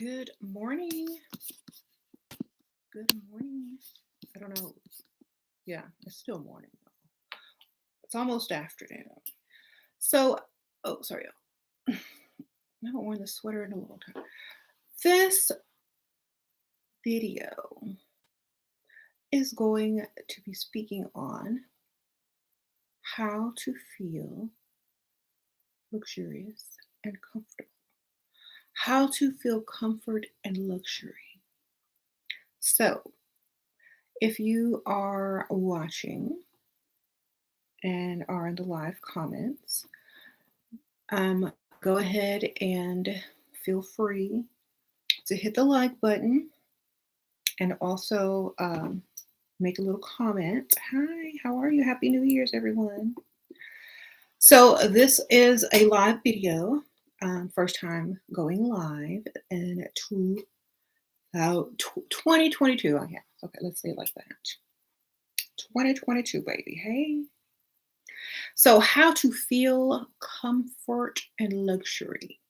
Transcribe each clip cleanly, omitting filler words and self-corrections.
Good morning. Good morning. I don't know. Yeah, it's still morning. It's almost afternoon. So, oh, sorry. I haven't worn this sweater in a long time. This video is going to be speaking on how to feel luxurious and comfortable. How to feel comfort and luxury. So, if you are watching and are in the live comments, go ahead and feel free to hit the like button and also make a little comment. Hi, how are you? Happy New Year's, everyone. So this is a live video, first time going live in 2022, I guess. Okay, let's say it like that. 2022, baby. Hey. So how to feel comfort and luxury.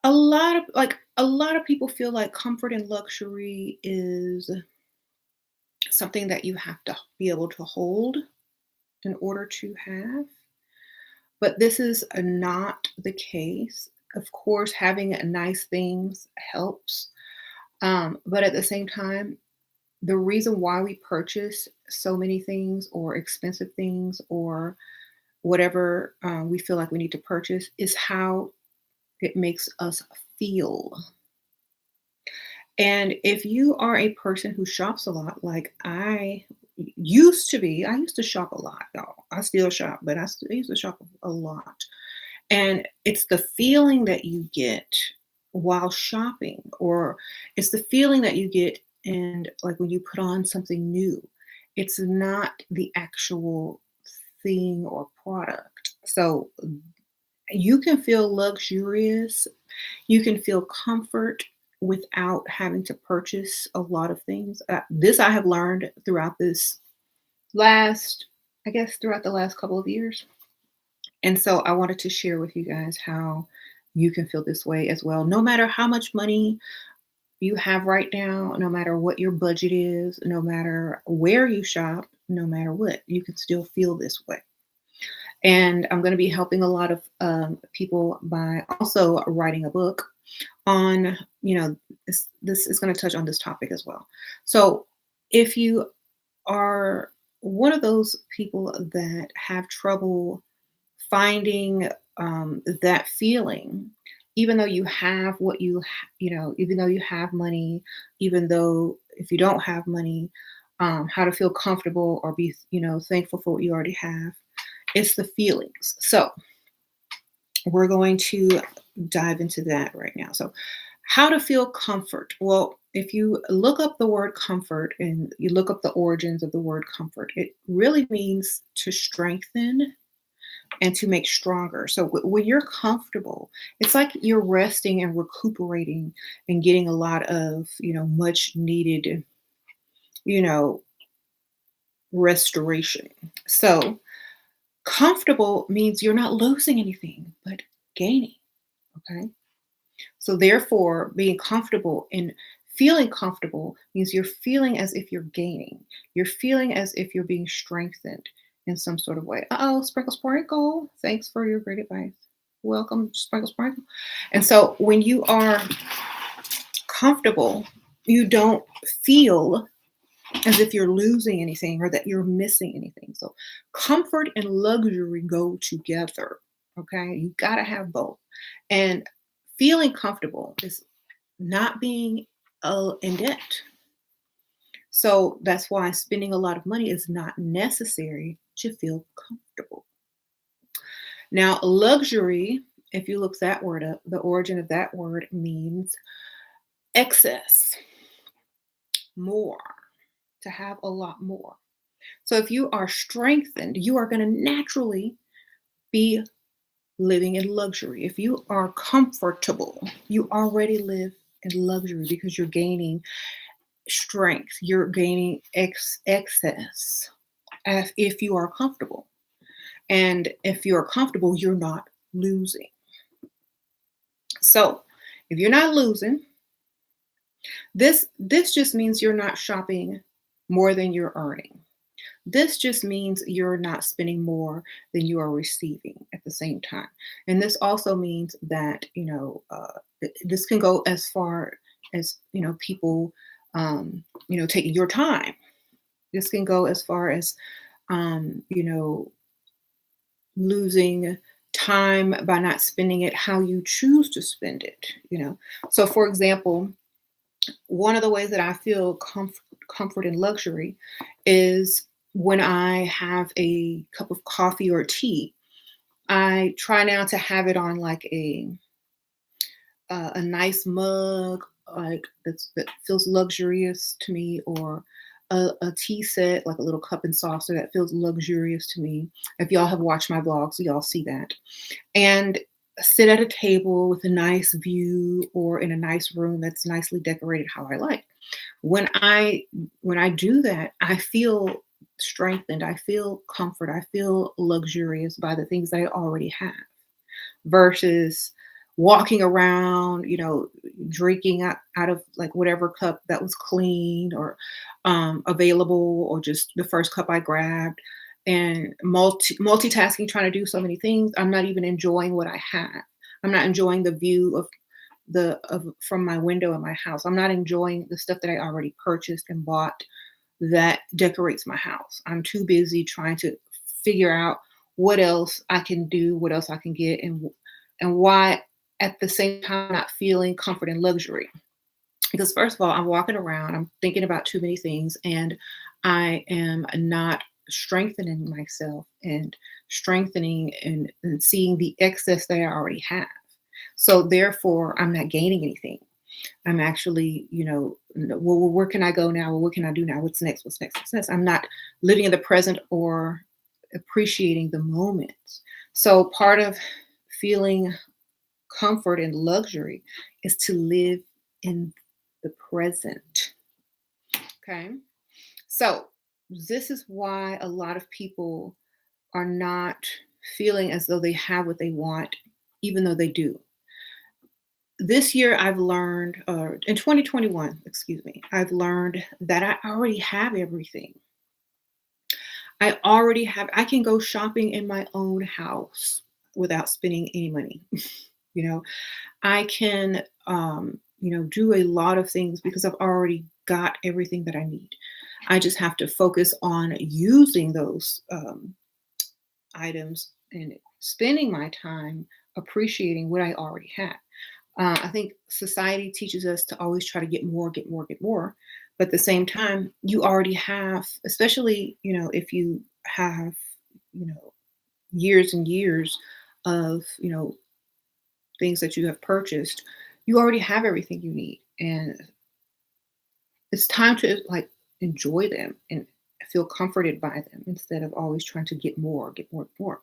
A lot of people feel like comfort and luxury is something that you have to be able to hold in order to have. But this is not the case. Of course, having nice things helps. But at the same time, the reason why we purchase so many things or expensive things or whatever we feel like we need to purchase is how it makes us feel. And if you are a person who shops a lot, like I used to be, I used to shop a lot, y'all. I still shop, but I used to shop a lot. And it's the feeling that you get while shopping, or it's the feeling that you get and like when you put on something new. It's not the actual thing or product. So you can feel luxurious, you can feel comfort without having to purchase a lot of things. This I have learned throughout throughout the last couple of years. And so I wanted to share with you guys how you can feel this way as well. No matter how much money you have right now, no matter what your budget is, no matter where you shop, no matter what, you can still feel this way. And I'm going to be helping a lot of people by also writing a book on, this is going to touch on this topic as well. So if you are one of those people that have trouble finding that feeling, even though you have what even though you have money, even though if you don't have money, how to feel comfortable or be, thankful for what you already have. It's the feelings. So we're going to dive into that right now. So how to feel comfort. Well, if you look up the word comfort and you look up the origins of the word comfort, it really means to strengthen and to make stronger. So when you're comfortable, it's like you're resting and recuperating and getting a lot of, much needed, restoration. So comfortable means you're not losing anything, but gaining. Okay. So therefore, being comfortable and feeling comfortable means you're feeling as if you're gaining. You're feeling as if you're being strengthened in some sort of way. Uh-oh, Sprinkle Sprinkle. Thanks for your great advice. Welcome, Sprinkle Sprinkle. And so when you are comfortable, you don't feel as if you're losing anything or that you're missing anything. So comfort and luxury go together. Okay. You got to have both. And feeling comfortable is not being in debt. So that's why spending a lot of money is not necessary to feel comfortable. Now, luxury, if you look that word up, the origin of that word means excess, more, to have a lot more. So if you are strengthened, you are going to naturally be living in luxury. If you are comfortable, you already live in luxury because you're gaining strength, you're gaining excess if you are comfortable. And if you're comfortable, you're not losing. So if you're not losing, This just means you're not shopping more than you're earning. This just means you're not spending more than you are receiving at the same time. And this also means that, this can go as far as, people, taking your time. This can go as far as, um, you know, losing time by not spending it how you choose to spend it. So, for example, one of the ways that I feel comfort and luxury is when I have a cup of coffee or tea. I try now to have it on like a nice mug, like that feels luxurious to me, or a tea set, like a little cup and saucer that feels luxurious to me. If y'all have watched my vlogs, y'all see that. And sit at a table with a nice view or in a nice room that's nicely decorated how I like. When I when I do that, I feel strengthened. I feel comfort. I feel luxurious by the things that I already have versus walking around, drinking out of like whatever cup that was clean or available, or just the first cup I grabbed, and multitasking, trying to do so many things. I'm not even enjoying what I have. I'm not enjoying the view of from my window in my house. I'm not enjoying the stuff that I already purchased and bought that decorates my house. I'm too busy trying to figure out what else I can do, what else I can get, and why at the same time not feeling comfort and luxury. Because first of all, I'm walking around, I'm thinking about too many things, and I am not strengthening myself and strengthening and seeing the excess that I already have. So therefore, I'm not gaining anything. I'm actually, well, where can I go now? Well, what can I do now? What's next? What's next? What's next? I'm not living in the present or appreciating the moment. So part of feeling comfort and luxury is to live in the present. Okay. So this is why a lot of people are not feeling as though they have what they want, even though they do. This year I've learned, in 2021, excuse me, I've learned that I already have everything. I can go shopping in my own house without spending any money. you know, I can, do a lot of things because I've already got everything that I need. I just have to focus on using those items and spending my time appreciating what I already have. I think society teaches us to always try to get more, get more, get more. But at the same time, you already have, especially, if you have, you know, years and years of, things that you have purchased, you already have everything you need. And it's time to like enjoy them and feel comforted by them instead of always trying to get more, get more, get more.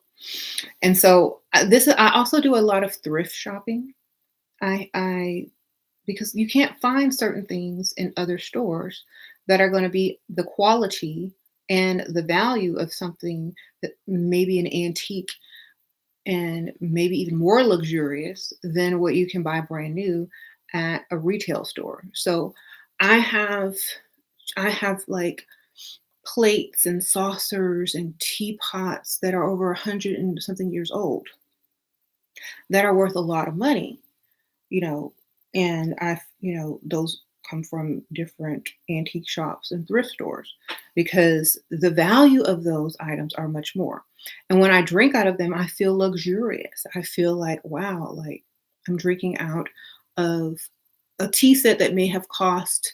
And so I also do a lot of thrift shopping. I because you can't find certain things in other stores that are going to be the quality and the value of something that maybe an antique and maybe even more luxurious than what you can buy brand new at a retail store. So I have I have like plates and saucers and teapots that are over 100 and something years old that are worth a lot of money, you know, and those come from different antique shops and thrift stores because the value of those items are much more. And when I drink out of them, I feel luxurious. I feel like, wow, like I'm drinking out of a tea set that may have cost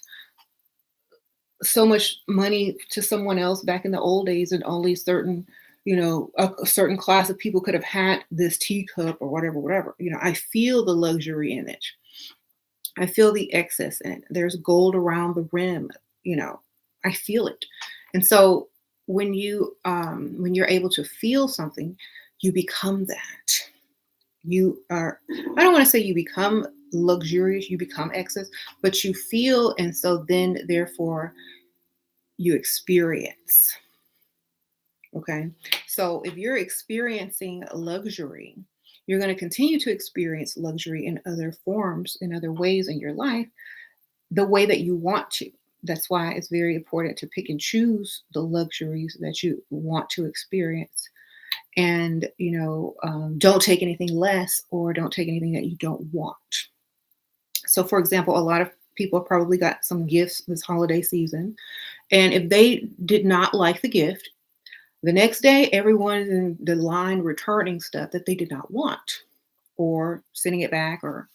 so much money to someone else back in the old days, and only certain, a certain class of people could have had this teacup or whatever, whatever. I feel the luxury in it. I feel the excess in it. There's gold around the rim, you know, I feel it. And so when you're able to feel something, you become that. You are, I don't want to say you become luxurious, you become excess, but you feel, and so then therefore you experience. Okay. So if you're experiencing luxury, you're going to continue to experience luxury in other forms, in other ways in your life, the way that you want to. That's why it's very important to pick and choose the luxuries that you want to experience. And, don't take anything less or don't take anything that you don't want. So, for example, a lot of people probably got some gifts this holiday season. And if they did not like the gift, the next day, everyone is in the line returning stuff that they did not want, or sending it back, or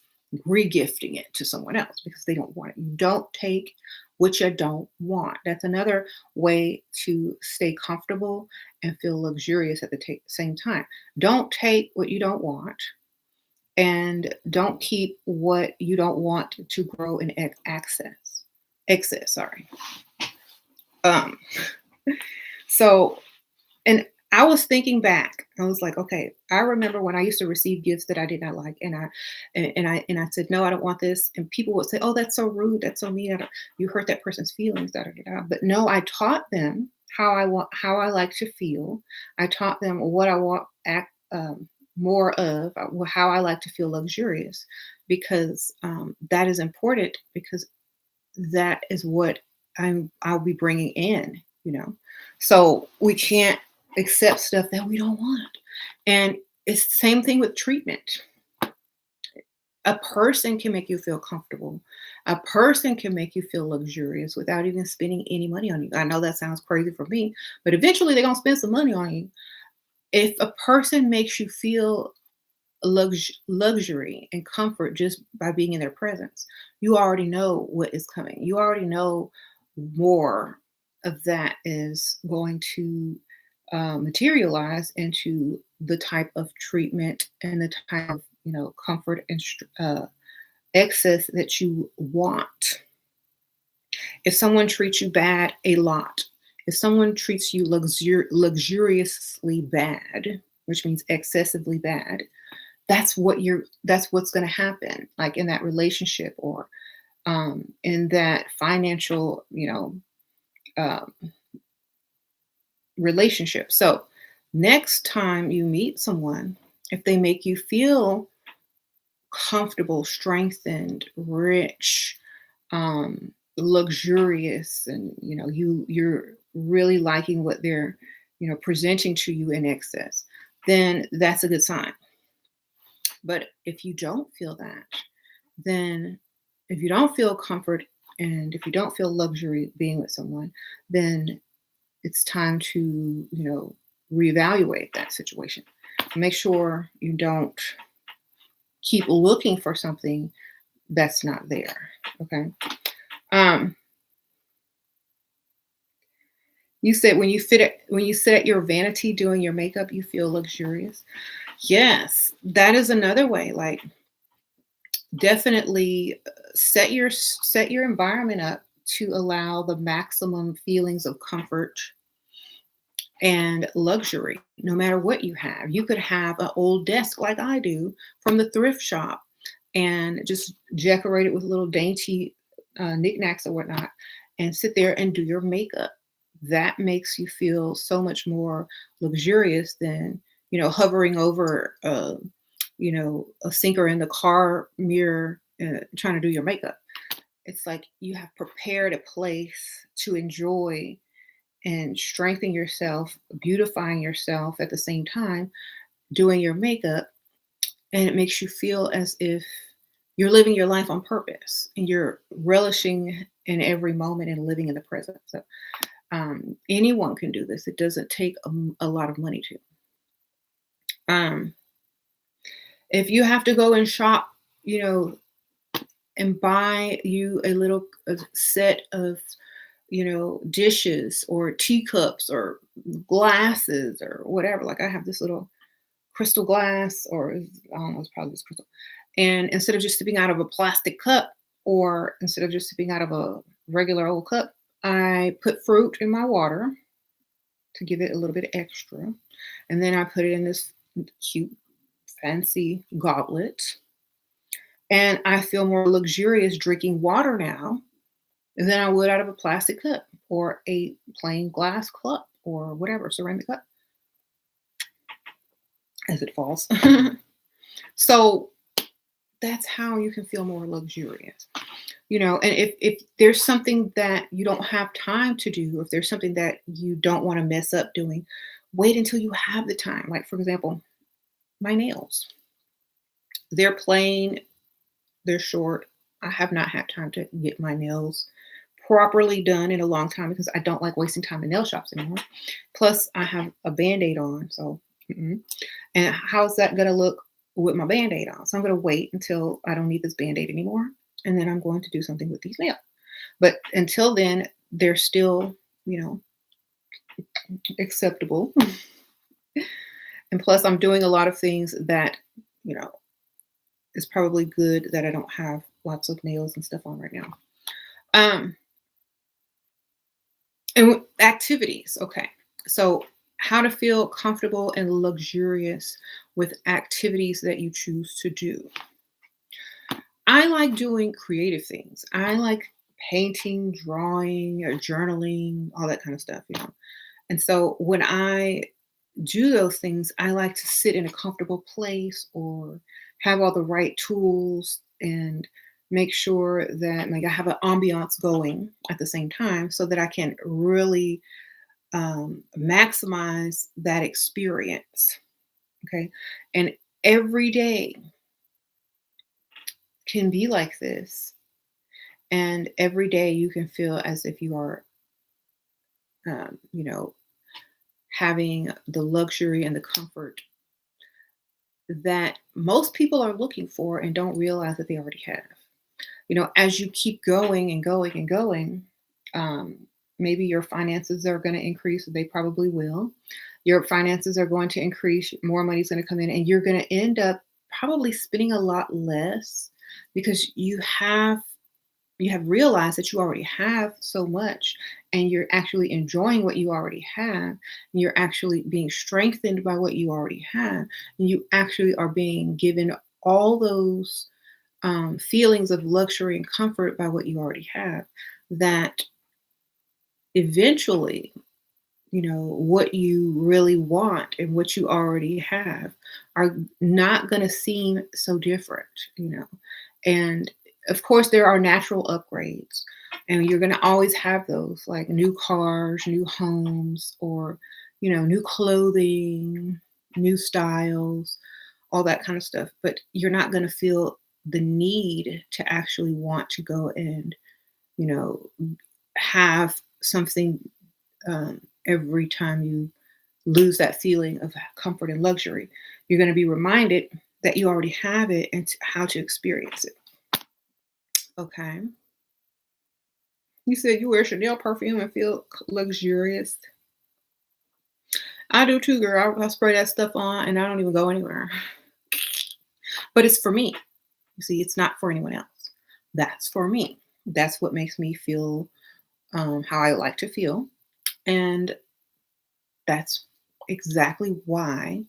regifting it to someone else because they don't want it. You don't take what you don't want. That's another way to stay comfortable and feel luxurious at the same time. Don't take what you don't want, and don't keep what you don't want to grow in excess. Sorry. Um, so And I was thinking back. I was like, okay, I remember when I used to receive gifts that I did not like, and I said, no, I don't want this. And people would say, oh, that's so rude, that's so mean. You hurt that person's feelings. Da, da, da, da. But no, I taught them how I like to feel. I taught them what I want more of, how I like to feel luxurious, because that is important, because that is what I'll be bringing in. So we can't accept stuff that we don't want. And it's the same thing with treatment. A person can make you feel comfortable. A person can make you feel luxurious without even spending any money on you. I know that sounds crazy for me, but eventually they're going to spend some money on you. If a person makes you feel luxury and comfort just by being in their presence, you already know what is coming. You already know more of that is going to materialize into the type of treatment and the type of comfort and excess that you want. If someone treats you bad a lot, if someone treats you luxuriously bad, which means excessively bad, that's what's going to happen, like in that relationship, or in that financial um, relationship. So next time you meet someone, if they make you feel comfortable, strengthened, rich, luxurious, and you're really liking what they're presenting to you in excess, then that's a good sign. But if you don't feel that, then if you don't feel comfort and if you don't feel luxury being with someone, then it's time to reevaluate that situation. Make sure you don't keep looking for something that's not there. Okay. You said when you sit at your vanity doing your makeup, you feel luxurious. Yes, that is another way. Like, definitely set your environment up to allow the maximum feelings of comfort and luxury, no matter what you have. You could have an old desk like I do from the thrift shop and just decorate it with little dainty knickknacks or whatnot, and sit there and do your makeup. That makes you feel so much more luxurious than hovering over a sinker in the car mirror, trying to do your makeup. It's like you have prepared a place to enjoy and strengthen yourself, beautifying yourself at the same time, doing your makeup. And it makes you feel as if you're living your life on purpose and you're relishing in every moment and living in the present. So anyone can do this. It doesn't take a lot of money to. If you have to go and shop, and buy you a set of dishes or teacups or glasses or whatever. Like, I have this little crystal glass, or I don't know, it's probably just crystal. And instead of just sipping out of a plastic cup, or instead of just sipping out of a regular old cup, I put fruit in my water to give it a little bit extra. And then I put it in this cute, fancy goblet. And I feel more luxurious drinking water now than I would out of a plastic cup or a plain glass cup or whatever, ceramic cup, as it falls. So that's how you can feel more luxurious. And if there's something that you don't have time to do, if there's something that you don't want to mess up doing, wait until you have the time. Like, for example, my nails. They're plain, they're short. I have not had time to get my nails properly done in a long time because I don't like wasting time in nail shops anymore. Plus, I have a band-aid on, so and how's that gonna look with my band-aid on? So I'm gonna wait until I don't need this band-aid anymore, and then I'm going to do something with these nails. But until then, they're still, you know, acceptable. And plus, I'm doing a lot of things that, you know, is probably good that I don't have lots of nails and stuff on right now. Um, activities, okay. So, how to feel comfortable and luxurious with activities that you choose to do. I like doing creative things. I like painting, drawing, or journaling, all that kind of stuff. And so when I do those things, I like to sit in a comfortable place or have all the right tools and make sure that like I have an ambiance going at the same time so that I can really maximize that experience. Okay. And every day can be like this. And every day you can feel as if you are, um, you know, having the luxury and the comfort that most people are looking for and don't realize that they already have. As you keep going and going and going, um, maybe your finances are going to increase. They probably will. Your finances are going to increase. More money's going to come in, and you're going to end up probably spending a lot less because you have realized that you already have so much and you're actually enjoying what you already have and you're actually being strengthened by what you already have and you actually are being given all those feelings of luxury and comfort by what you already have that eventually what you really want and what you already have are not going to seem so different you know and of course there are natural upgrades and you're going to always have those like new cars, new homes, or new clothing, new styles, all that kind of stuff, but you're not going to feel the need to actually want to go and you know have something every time you lose that feeling of comfort and luxury. You're going to be reminded that you already have it and how to experience it. Okay. You said you wear Chanel perfume and feel luxurious. I do too, girl. I spray that stuff on and I don't even go anywhere. But it's for me. You see, it's not for anyone else. That's for me. That's what makes me feel how I like to feel. And that's exactly why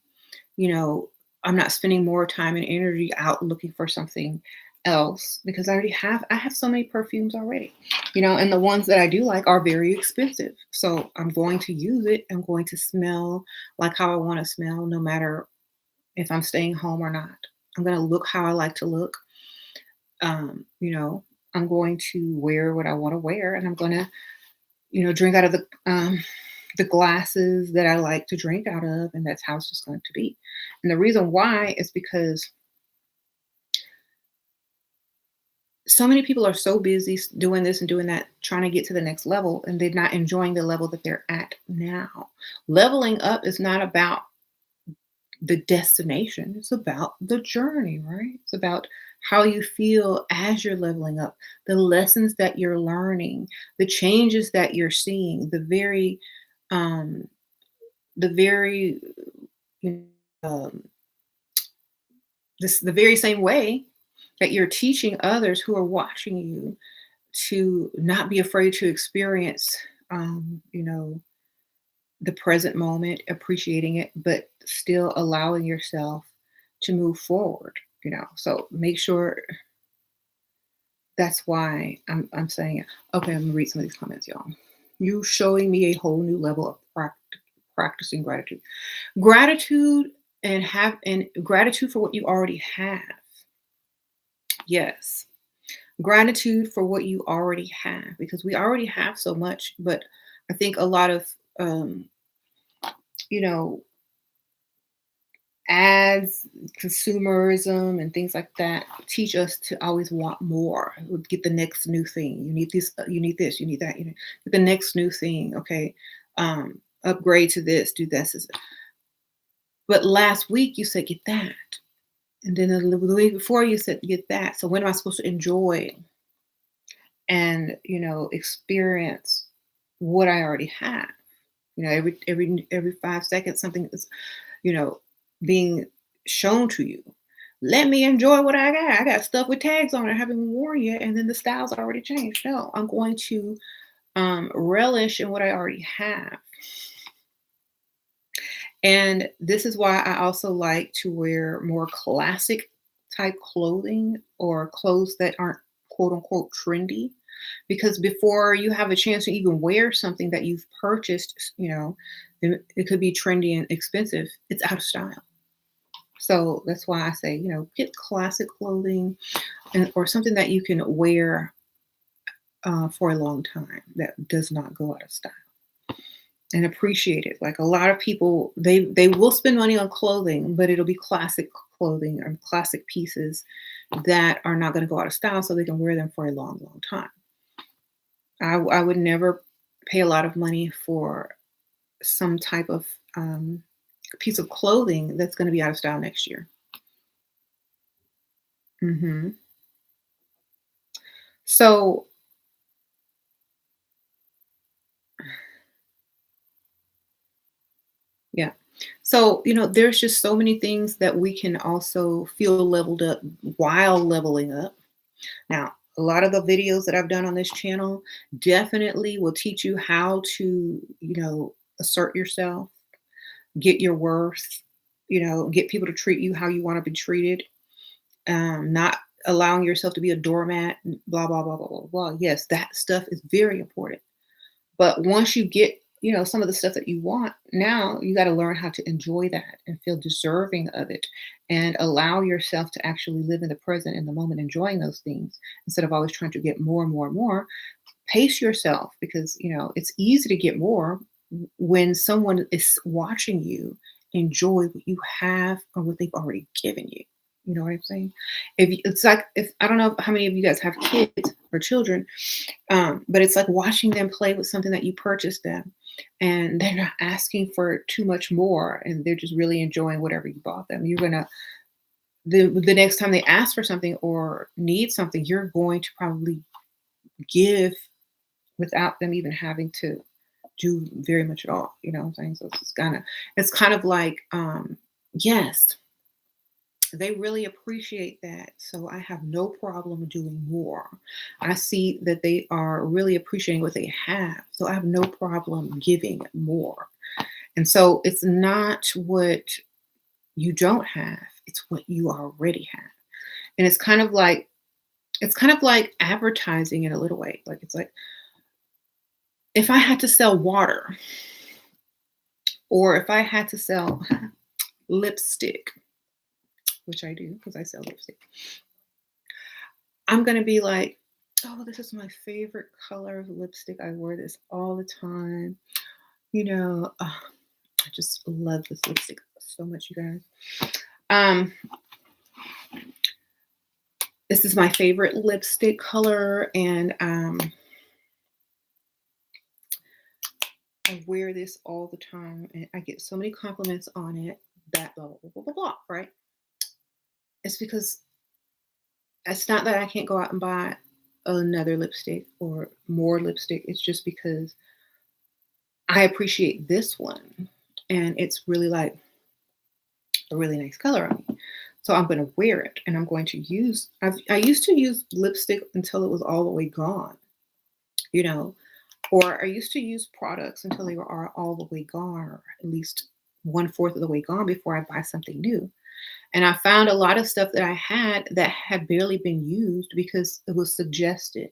you know, I'm not spending more time and energy out looking for something else because I have so many perfumes already. And the ones that I do like are very expensive. So I'm going to use it. I'm going to smell like how I want to smell no matter if I'm staying home or not. I'm going to look how I like to look. Um, you know, I'm going to wear what I want to wear and I'm going to drink out of the glasses that I like to drink out of, and that's how it's just going to be. And the reason why is because so many people are so busy doing this and doing that, trying to get to the next level, and they're not enjoying the level that they're at now. Leveling up is not about the destination, it's about the journey, right? It's about how you feel as you're leveling up, the lessons that you're learning, the changes that you're seeing, um, the very you the very same way that you're teaching others who are watching you to not be afraid to experience the present moment, appreciating it, but still allowing yourself to move forward. So make sure that's why I'm saying it. Okay, I'm gonna read some of these comments, y'all. You showing me a whole new level of practicing gratitude. Gratitude and gratitude for what you already have. Yes. Gratitude for what you already have, because we already have so much, but I think a lot of, um, you know, ads, consumerism, and things like that teach us to always want more. Get the next new thing. You need this. You need this. You need that. You know, get the next new thing. Okay, upgrade to this. Do this. But last week you said get that, and then the week before you said get that. So when am I supposed to enjoy and experience what I already have? Every 5 seconds something is you know, being shown to you. Let me enjoy what I got. I got stuff with tags on it I haven't even worn yet, and then the style's already changed. No, I'm going to relish in what I already have. And this is why I also like to wear more classic type clothing or clothes that aren't quote unquote trendy. Because before you have a chance to even wear something that you've purchased, it could be trendy and expensive, it's out of style. So that's why I say, get classic clothing or something that you can wear for a long time that does not go out of style and appreciate it. Like a lot of people, they will spend money on clothing, but it'll be classic clothing or classic pieces that are not going to go out of style, so they can wear them for a long, long time. I would never pay a lot of money for some type of piece of clothing that's going to be out of style next year. hmm So yeah. So, there's just so many things that we can also feel leveled up while leveling up. Now, a lot of the videos that I've done on this channel definitely will teach you how to, assert yourself, get your worth, get people to treat you how you want to be treated, not allowing yourself to be a doormat, blah, blah, blah, blah, blah, blah. Yes, that stuff is very important. But once you get, some of the stuff that you want, now you got to learn how to enjoy that and feel deserving of it and allow yourself to actually live in the present in the moment, enjoying those things instead of always trying to get more and more and more. Pace yourself because, it's easy to get more when someone is watching you enjoy what you have or what they've already given you. You know what I'm saying? It's like if I don't know how many of you guys have kids or children, but it's like watching them play with something that you purchased them, and they're not asking for too much more, and they're just really enjoying whatever you bought them. You're gonna the next time they ask for something or need something, you're going to probably give without them even having to do very much at all. You know what I'm saying? So it's kind of like yes, they really appreciate that. So I have no problem doing more. I see that they are really appreciating what they have. So I have no problem giving more. And so it's not what you don't have, it's what you already have. And it's kind of like advertising in a little way. Like it's like if I had to sell water or if I had to sell lipstick, which I do because I sell lipstick, I'm going to be like, oh, this is my favorite color of lipstick. I wear this all the time. I just love this lipstick so much, you guys. This is my favorite lipstick color, and I wear this all the time, and I get so many compliments on it. That blah blah blah blah blah, blah, right? It's because it's not that I can't go out and buy another lipstick or more lipstick. It's just because I appreciate this one, and it's really like a really nice color on me. So I'm going to wear it, and I'm going to use. I used to use lipstick until it was all the way gone, you know, or I used to use products until they were all the way gone, or at least 1/4 of the way gone before I buy something new. And I found a lot of stuff that I had that had barely been used because it was suggested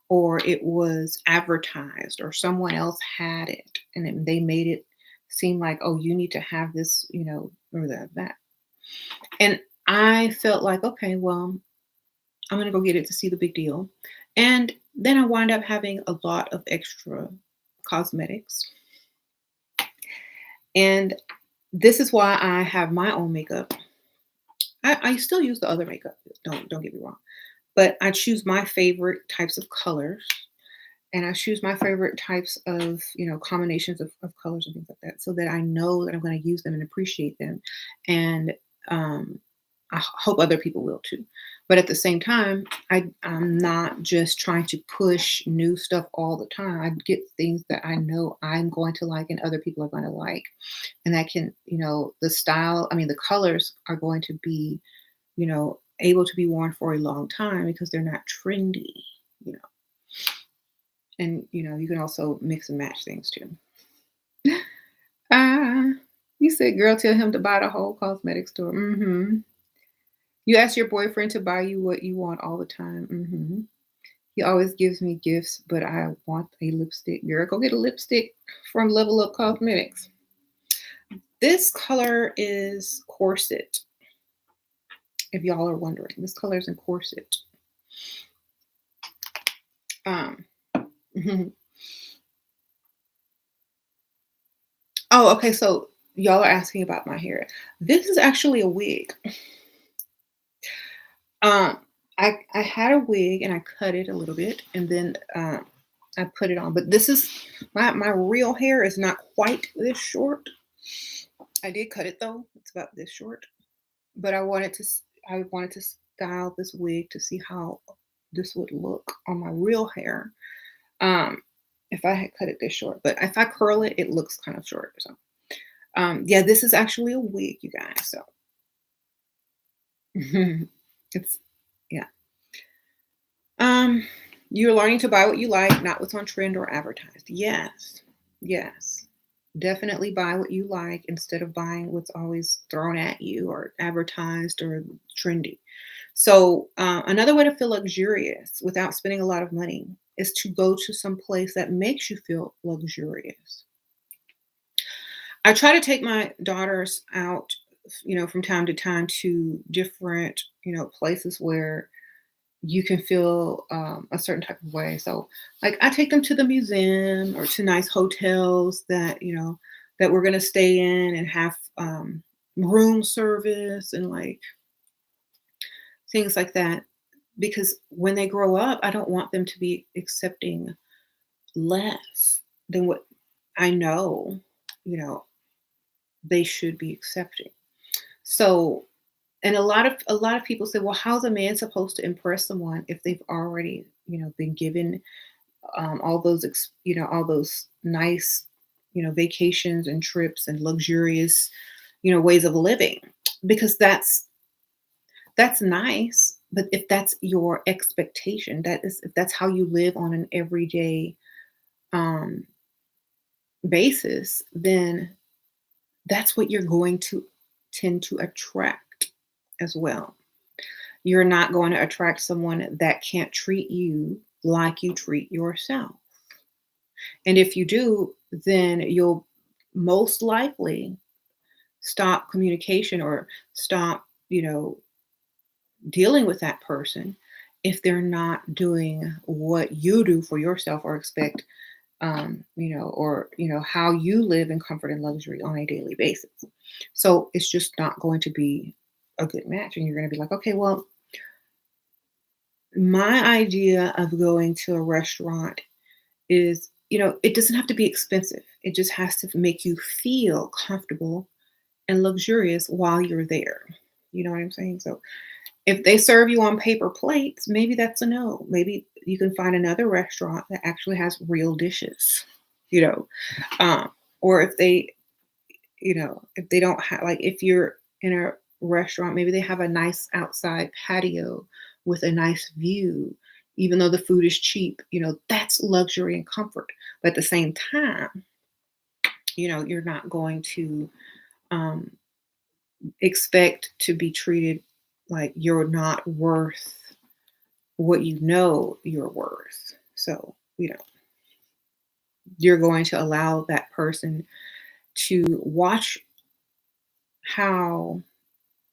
or it was advertised or someone else had it and they made it seem like, oh, you need to have this, or that. And I felt like, okay, well, I'm going to go get it to see the big deal. And then I wind up having a lot of extra cosmetics. And this is why I have my own makeup. I still use the other makeup. Don't get me wrong. But I choose my favorite types of colors, and I choose my favorite types of, combinations of colors and things like that, so that I know that I'm going to use them and appreciate them. And um, hope other people will too. But at the same time, I'm not just trying to push new stuff all the time. I get things that I know I'm going to like and other people are going to like. And that can, the style, I mean, the colors are going to be, able to be worn for a long time because they're not trendy, you know. And, you can also mix and match things too. Ah, you said, girl, tell him to buy the whole cosmetic store. You ask your boyfriend to buy you what you want all the time. He always gives me gifts, but I want a lipstick. Girl, go get a lipstick from Level Up Cosmetics. This color is corset. If y'all are wondering, this color is in corset. Um. Oh, okay. So y'all are asking about my hair. This is actually a wig. Um, I had a wig and I cut it a little bit, and then I put it on. But this is my real hair is not quite this short. I did cut it though. It's about this short. But I wanted to style this wig to see how this would look on my real hair. Um, if I had cut it this short, but if I curl it, it looks kind of short. So, yeah, this is actually a wig, you guys. So, it's yeah. Um, you're learning to buy what you like, not what's on trend or advertised. Yes, yes. Definitely buy what you like instead of buying what's always thrown at you or advertised or trendy. So, another way to feel luxurious without spending a lot of money is to go to some place that makes you feel luxurious. I try to take my daughters out, from time to time to different, places where you can feel a certain type of way. So, like, I take them to the museum or to nice hotels that that we're gonna stay in and have room service and like things like that. Because when they grow up, I don't want them to be accepting less than what I know, you know, they should be accepting. So, and a lot of people say, well, how's a man supposed to impress someone if they've already, been given all those nice, vacations and trips and luxurious, ways of living, because that's nice. But if that's your expectation, if that's how you live on an everyday um, basis, then that's what you're going to tend to attract as well. You're not going to attract someone that can't treat you like you treat yourself. And if you do, then you'll most likely stop communication or stop, dealing with that person if they're not doing what you do for yourself or expect, or, how you live in comfort and luxury on a daily basis. So it's just not going to be a good match. And you're going to be like, okay, well, my idea of going to a restaurant is, it doesn't have to be expensive. It just has to make you feel comfortable and luxurious while you're there. You know what I'm saying? So if they serve you on paper plates, maybe that's a no. Maybe you can find another restaurant that actually has real dishes, you know. Um, or if they don't have, like, if you're in a restaurant, maybe they have a nice outside patio with a nice view, even though the food is cheap, that's luxury and comfort. But at the same time, you're not going to um, expect to be treated like you're not worth what you're worth. So, you're going to allow that person to watch how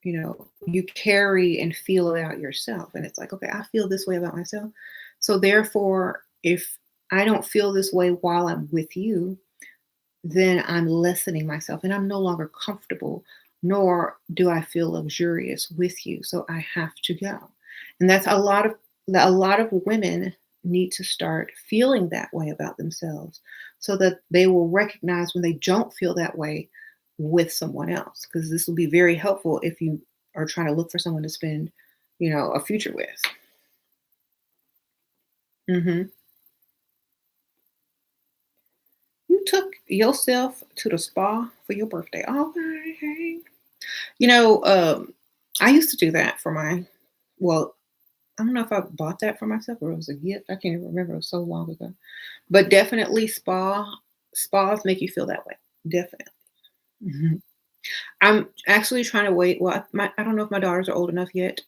you carry and feel it out yourself. And it's like, okay, I feel this way about myself. So therefore, if I don't feel this way while I'm with you, then I'm lessening myself and I'm no longer comfortable, nor do I feel luxurious with you. So I have to go. And that's a lot of women need to start feeling that way about themselves so that they will recognize when they don't feel that way with someone else. Because this will be very helpful if you are trying to look for someone to spend, a future with. Hmm. You took yourself to the spa for your birthday. Okay. You know, um, I used to do that for well, I don't know if I bought that for myself or it was a gift. I can't even remember. It was so long ago. But definitely spas make you feel that way. Definitely. Mhm. I'm actually trying to wait. Well, I don't know if my daughters are old enough yet,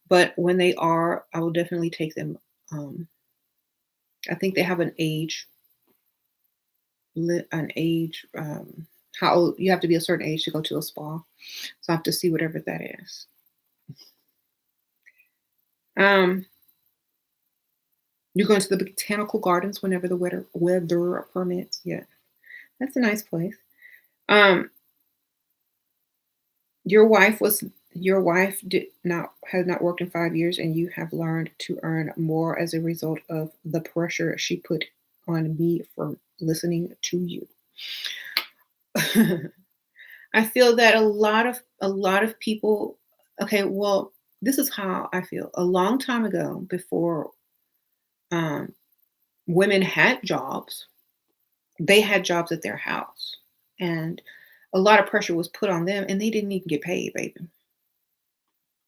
but when they are, I will definitely take them. Um, I think they have an age, how old you have to be a certain age to go to a spa. So I have to see whatever that is. Um, you go into the botanical gardens whenever the weather permits. Yeah, that's a nice place. Um, your wife did not has not worked in 5 years, and you have learned to earn more as a result of the pressure she put on me for listening to you. I feel that a lot of people. Okay, well, this is how I feel. A long time ago, before um, women had jobs, they had jobs at their house, and a lot of pressure was put on them, and they didn't even get paid, baby.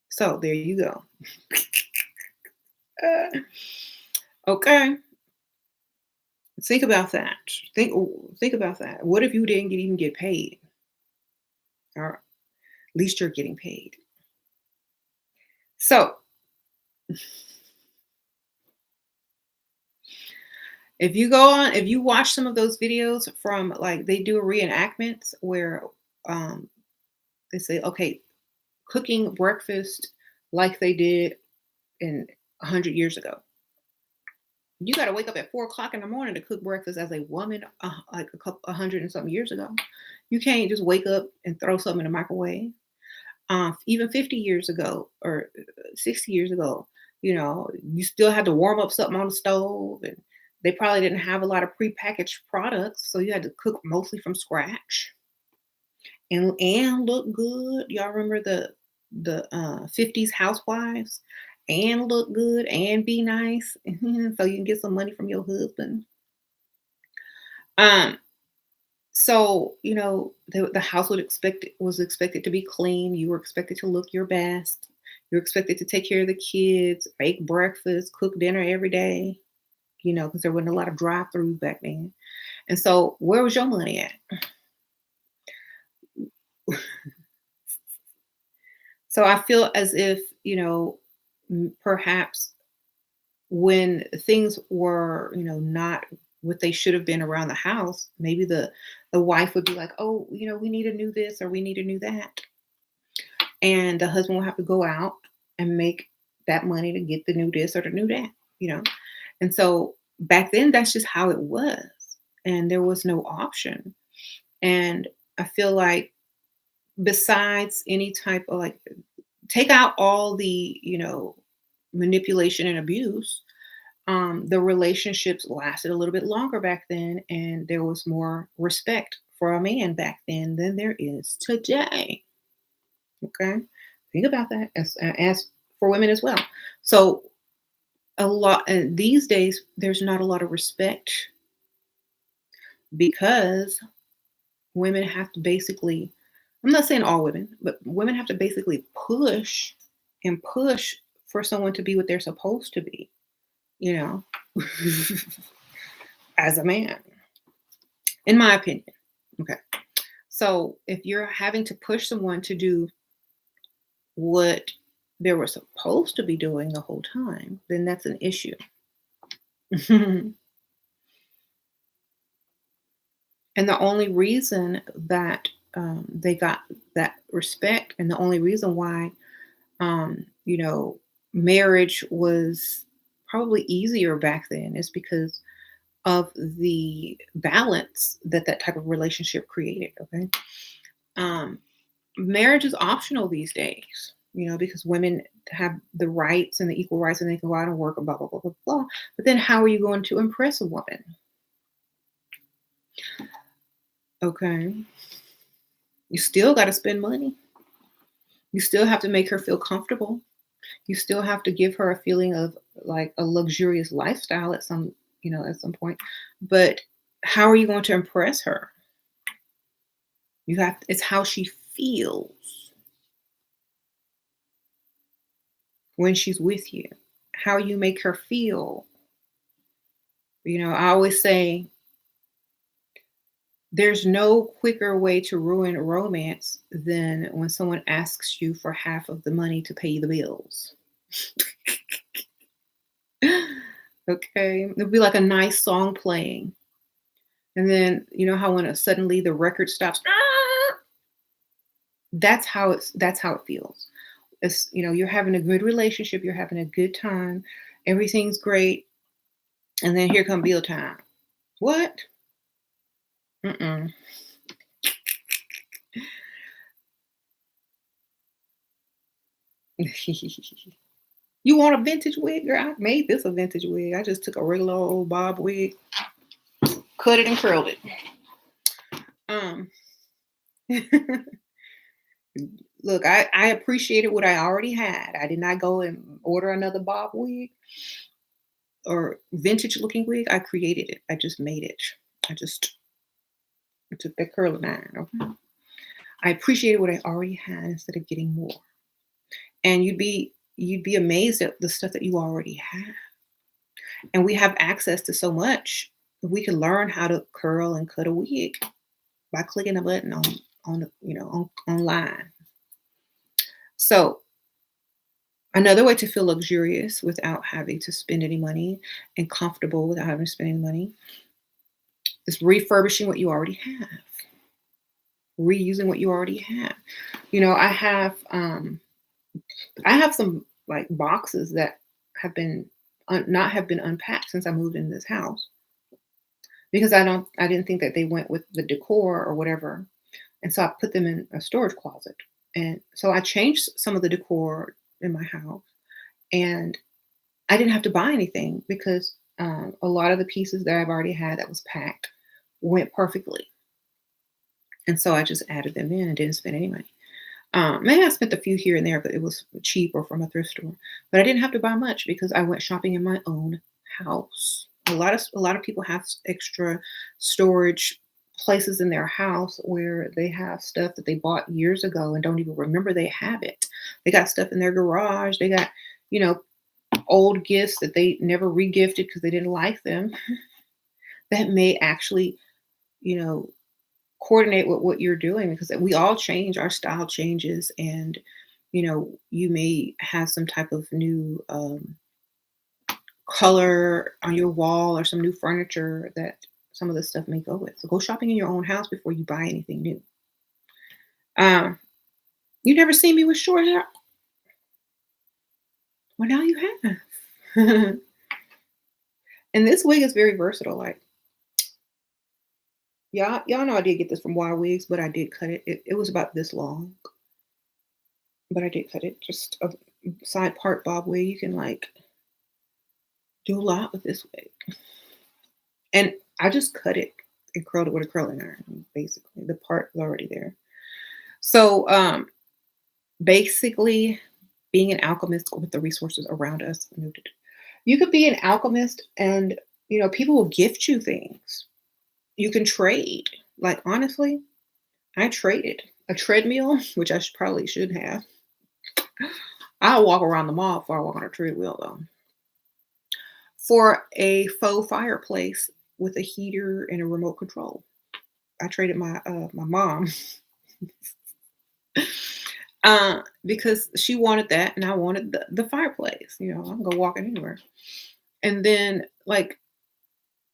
So there you go. Uh, okay, think about that. Think about that. What if you didn't even get paid, or at least you're getting paid? So if you watch some of those videos from like they do reenactments where um, they say, okay, cooking breakfast like they did in 100 years ago. You got to wake up at 4 o'clock in the morning to cook breakfast as a woman, like a hundred and something years ago. You can't just wake up and throw something in the microwave. Even 50 years ago or 60 years ago, you still had to warm up something on the stove, and they probably didn't have a lot of prepackaged products, so you had to cook mostly from scratch and look good. Y'all remember the 50s housewives? And look good and be nice, so you can get some money from your husband. Um, so the house was expected to be clean. You were expected to look your best. You're expected to take care of the kids, make breakfast, cook dinner every day. Because there wasn't a lot of drive-throughs back then. And so, where was your money at? So I feel as if perhaps when things were not what they should have been around the house, maybe the wife would be like, oh, we need to new this or we need to new that, and the husband will have to go out and make that money to get the new this or the new that you know and so back then that's just how it was, and there was no option. And I feel like, besides any type of, like, take out all the manipulation and abuse, the relationships lasted a little bit longer back then, and there was more respect for a man back then than there is today. Okay, think about that as for women as well. So a lot and these days there's not a lot of respect because women have to basically, I'm not saying all women, but women have to basically push and push for someone to be what they're supposed to be, you know, as a man, in my opinion. Okay. So if you're having to push someone to do what they were supposed to be doing the whole time, then that's an issue. And the only reason that they got that respect. And the only reason why, you know, marriage was probably easier back then is because of the balance that that type of relationship created. Okay. Um, Marriage is optional these days, because women have the rights and the equal rights and they can go out and work and blah, blah, blah, blah, blah. But then how are you going to impress a woman? Okay. You still got to spend money. You still have to make her feel comfortable. You still have to give her a feeling of like a luxurious lifestyle at some point. But how are you going to impress her? It's how she feels when she's with you, how you make her feel. I always say there's no quicker way to ruin a romance than when someone asks you for half of the money to pay the bills. Okay. It'll be like a nice song playing. And then you know how when suddenly the record stops. That's how it feels. You're having a good relationship, you're having a good time, everything's great, and then here come bill time. What? Mm-mm. You want a vintage wig? Girl, I made this a vintage wig. I just took a regular old bob wig, cut it and curled it. Um, Look, I appreciated what I already had. I did not go and order another bob wig or vintage looking wig. I created it. I just made it. I just took that curling iron. Okay. I appreciated what I already had instead of getting more. And you'd be amazed at the stuff that you already have. And we have access to so much. We can learn how to curl and cut a wig by clicking a button online. So another way to feel luxurious without having to spend any money and comfortable without having to spend any money is refurbishing what you already have, reusing what you already have. I have some like boxes that have been not have been unpacked since I moved in this house because I didn't think that they went with the decor or whatever, and so I put them in a storage closet. And so I changed some of the decor in my house, and I didn't have to buy anything because a lot of the pieces that I've already had that was packed went perfectly, and so I just added them in and didn't spend any money. Maybe I spent a few here and there, but it was cheap or from a thrift store. But I didn't have to buy much because I went shopping in my own house. A lot of people have extra storage places in their house where they have stuff that they bought years ago and don't even remember they have it. They got stuff in their garage. They got, you know, old gifts that they never regifted because they didn't like them that may actually, you know, coordinate with what you're doing because we all change, our style changes, and you may have some type of new color on your wall or some new furniture that some of the stuff may go with. So go shopping in your own house before you buy anything new. Um, you never seen me with short hair? Well, now you have. And this wig is very versatile. Like y'all know I did get this from Wild Wigs, but I did cut it. It was about this long, but I did cut it. Just a side part bob wig. You can like do a lot with this wig. And I just cut it and curled it with a curling iron, basically. The part is already there. So basically being an alchemist with the resources around us. You could be an alchemist and people will gift you things. You can trade. Like honestly, I traded a treadmill, which I probably should have. I'll walk around the mall before I walk on a treadmill though. For a faux fireplace with a heater and a remote control. I traded my mom because she wanted that and I wanted the fireplace. I can go walking anywhere. And then like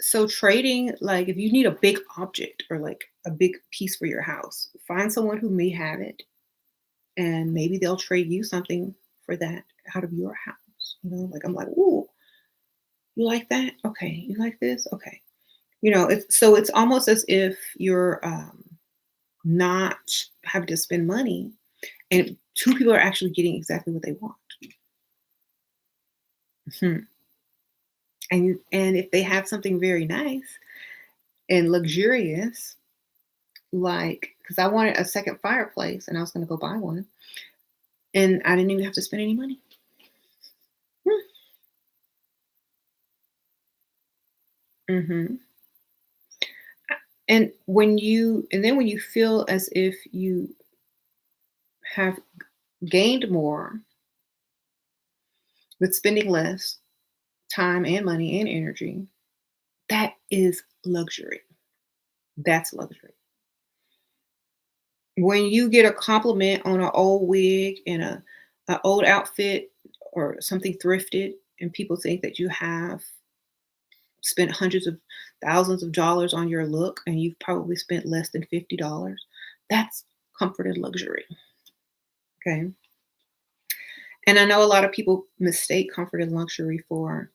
So trading, like if you need a big object or like a big piece for your house, find someone who may have it and maybe they'll trade you something for that out of your house. Like I'm like, ooh, you like that? Okay. You like this? Okay. It's almost as if you're not having to spend money and two people are actually getting exactly what they want. Mhm. And if they have something very nice and luxurious, like because I wanted a second fireplace and I was going to go buy one, and I didn't even have to spend any money. Mm-hmm. And then when you feel as if you have gained more with spending less time and money and energy, that is luxury. That's luxury. When you get a compliment on an old wig and a old outfit or something thrifted, and people think that you have spent hundreds of thousands of dollars on your look and you've probably spent less than $50, that's comfort and luxury. Okay. And I know a lot of people mistake comfort and luxury for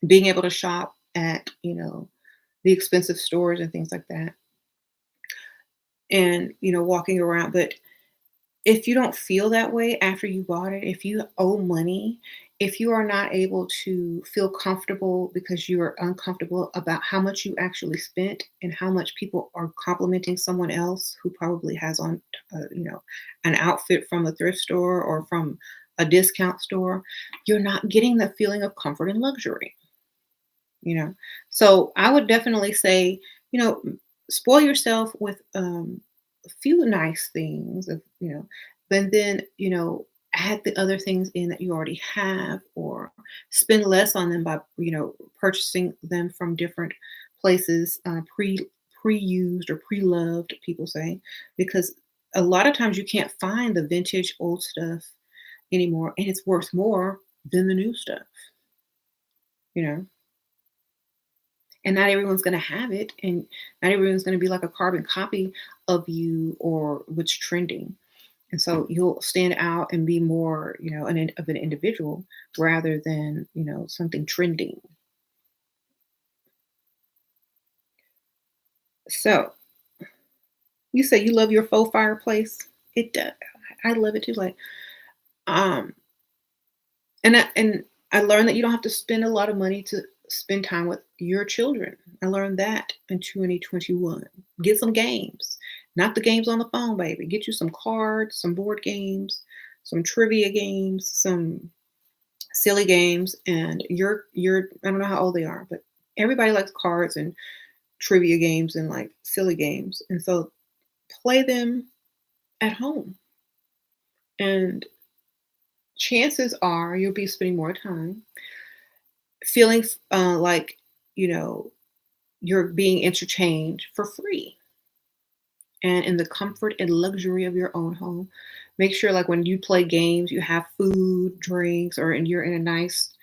being able to shop at, the expensive stores and things like that and, walking around. But if you don't feel that way after you bought it, if you owe money, if you are not able to feel comfortable because you are uncomfortable about how much you actually spent and how much people are complimenting someone else who probably has on, an outfit from a thrift store or from a discount store, you're not getting the feeling of comfort and luxury. you know so I would definitely say, spoil yourself with a few nice things but then add the other things in that you already have, or spend less on them by purchasing them from different places, pre-used or pre-loved, people say, because a lot of times you can't find the vintage old stuff anymore, and it's worth more than the new stuff you know and not everyone's going to have it, and not everyone's going to be like a carbon copy of you or what's trending. And so you'll stand out and be more of an individual rather than something trending. So you say you love your faux fireplace. It does. I love it too. Like, um and I learned that you don't have to spend a lot of money to spend time with your children. I learned that in 2021. Get some games, not the games on the phone, baby. Get you some cards, some board games, some trivia games, some silly games. And you're I don't know how old they are, but everybody likes cards and trivia games and like silly games. And so play them at home. And chances are you'll be spending more time feeling like you know you're being interchanged for free and in the comfort and luxury of your own home. Make sure, like, when you play games, you have food, drinks, or and you're in a nice,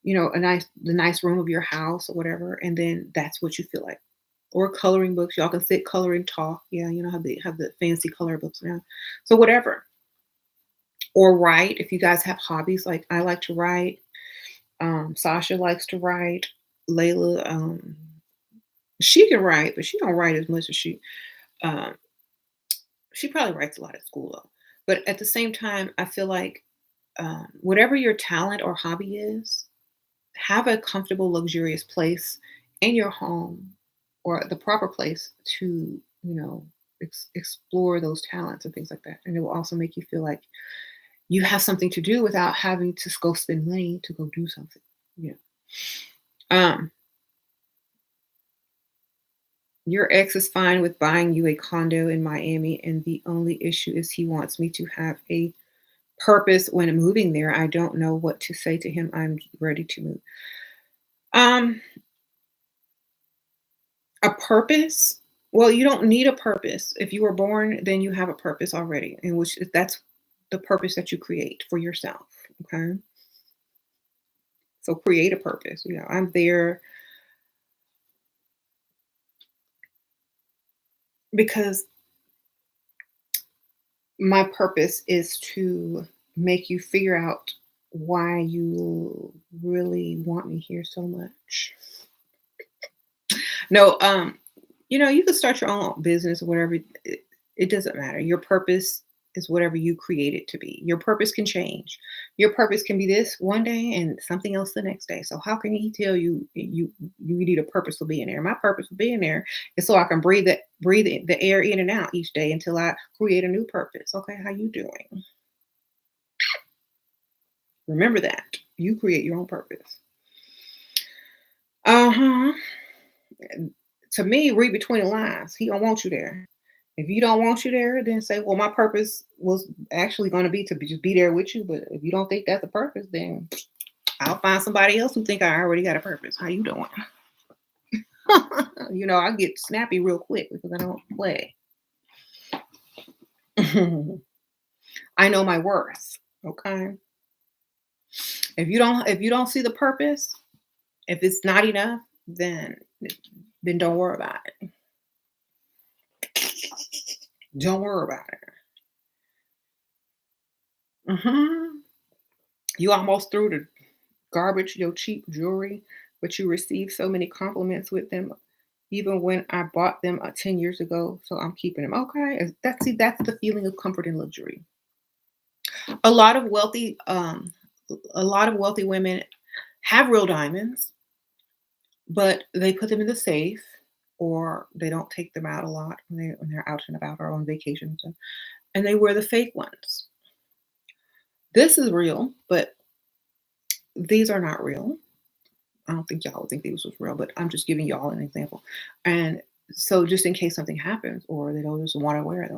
the nice room of your house or whatever, and then that's what you feel like. Or coloring books, y'all can sit, color, and talk. Yeah, have the fancy color books now. So whatever. Or write if you guys have hobbies. Like I like to write. Sasha likes to write. Layla, she can write, but she don't write as much as um, she probably writes a lot at school though. But at the same time, I feel like whatever your talent or hobby is, have a comfortable, luxurious place in your home or the proper place to, explore those talents and things like that. And it will also make you feel like you have something to do without having to go spend money to go do something. Yeah. Um, your ex is fine with buying you a condo in Miami, and the only issue is he wants me to have a purpose when moving there. I don't know what to say to him. I'm ready to move. Um, a purpose? Well, you don't need a purpose. If you were born, then you have a purpose already, in which that's the purpose that you create for yourself. Okay. So create a purpose. I'm there because my purpose is to make you figure out why you really want me here so much. No, you can start your own business or whatever. It doesn't matter. Your purpose is whatever you create it to be. Your purpose can change. Your purpose can be this one day and something else the next day. So how can he tell you need a purpose for being there? My purpose for being there is so I can breathe the air in and out each day until I create a new purpose. Okay, how you doing? Remember that. You create your own purpose. Uh-huh. To me, read between the lines. He don't want you there. If you don't want you there, then say, well, my purpose was actually going to be to just be there with you. But if you don't think that's a purpose, then I'll find somebody else who think I already got a purpose. How you doing? I get snappy real quick because I don't play. I know my worth. Okay. If you don't see the purpose, if it's not enough, then don't worry about it. Don't worry about it. You almost threw the garbage, your cheap jewelry, but you received so many compliments with them, even when I bought them 10 years ago. So I'm keeping them. Okay. That's the feeling of comfort and luxury. A lot of wealthy, a lot of wealthy women have real diamonds, but they put them in the safe or they don't take them out a lot when they're out and about or on vacations. And they wear the fake ones. This is real, but these are not real. I don't think y'all would think this was real, but I'm just giving y'all an example. And so just in case something happens or they don't just want to wear it.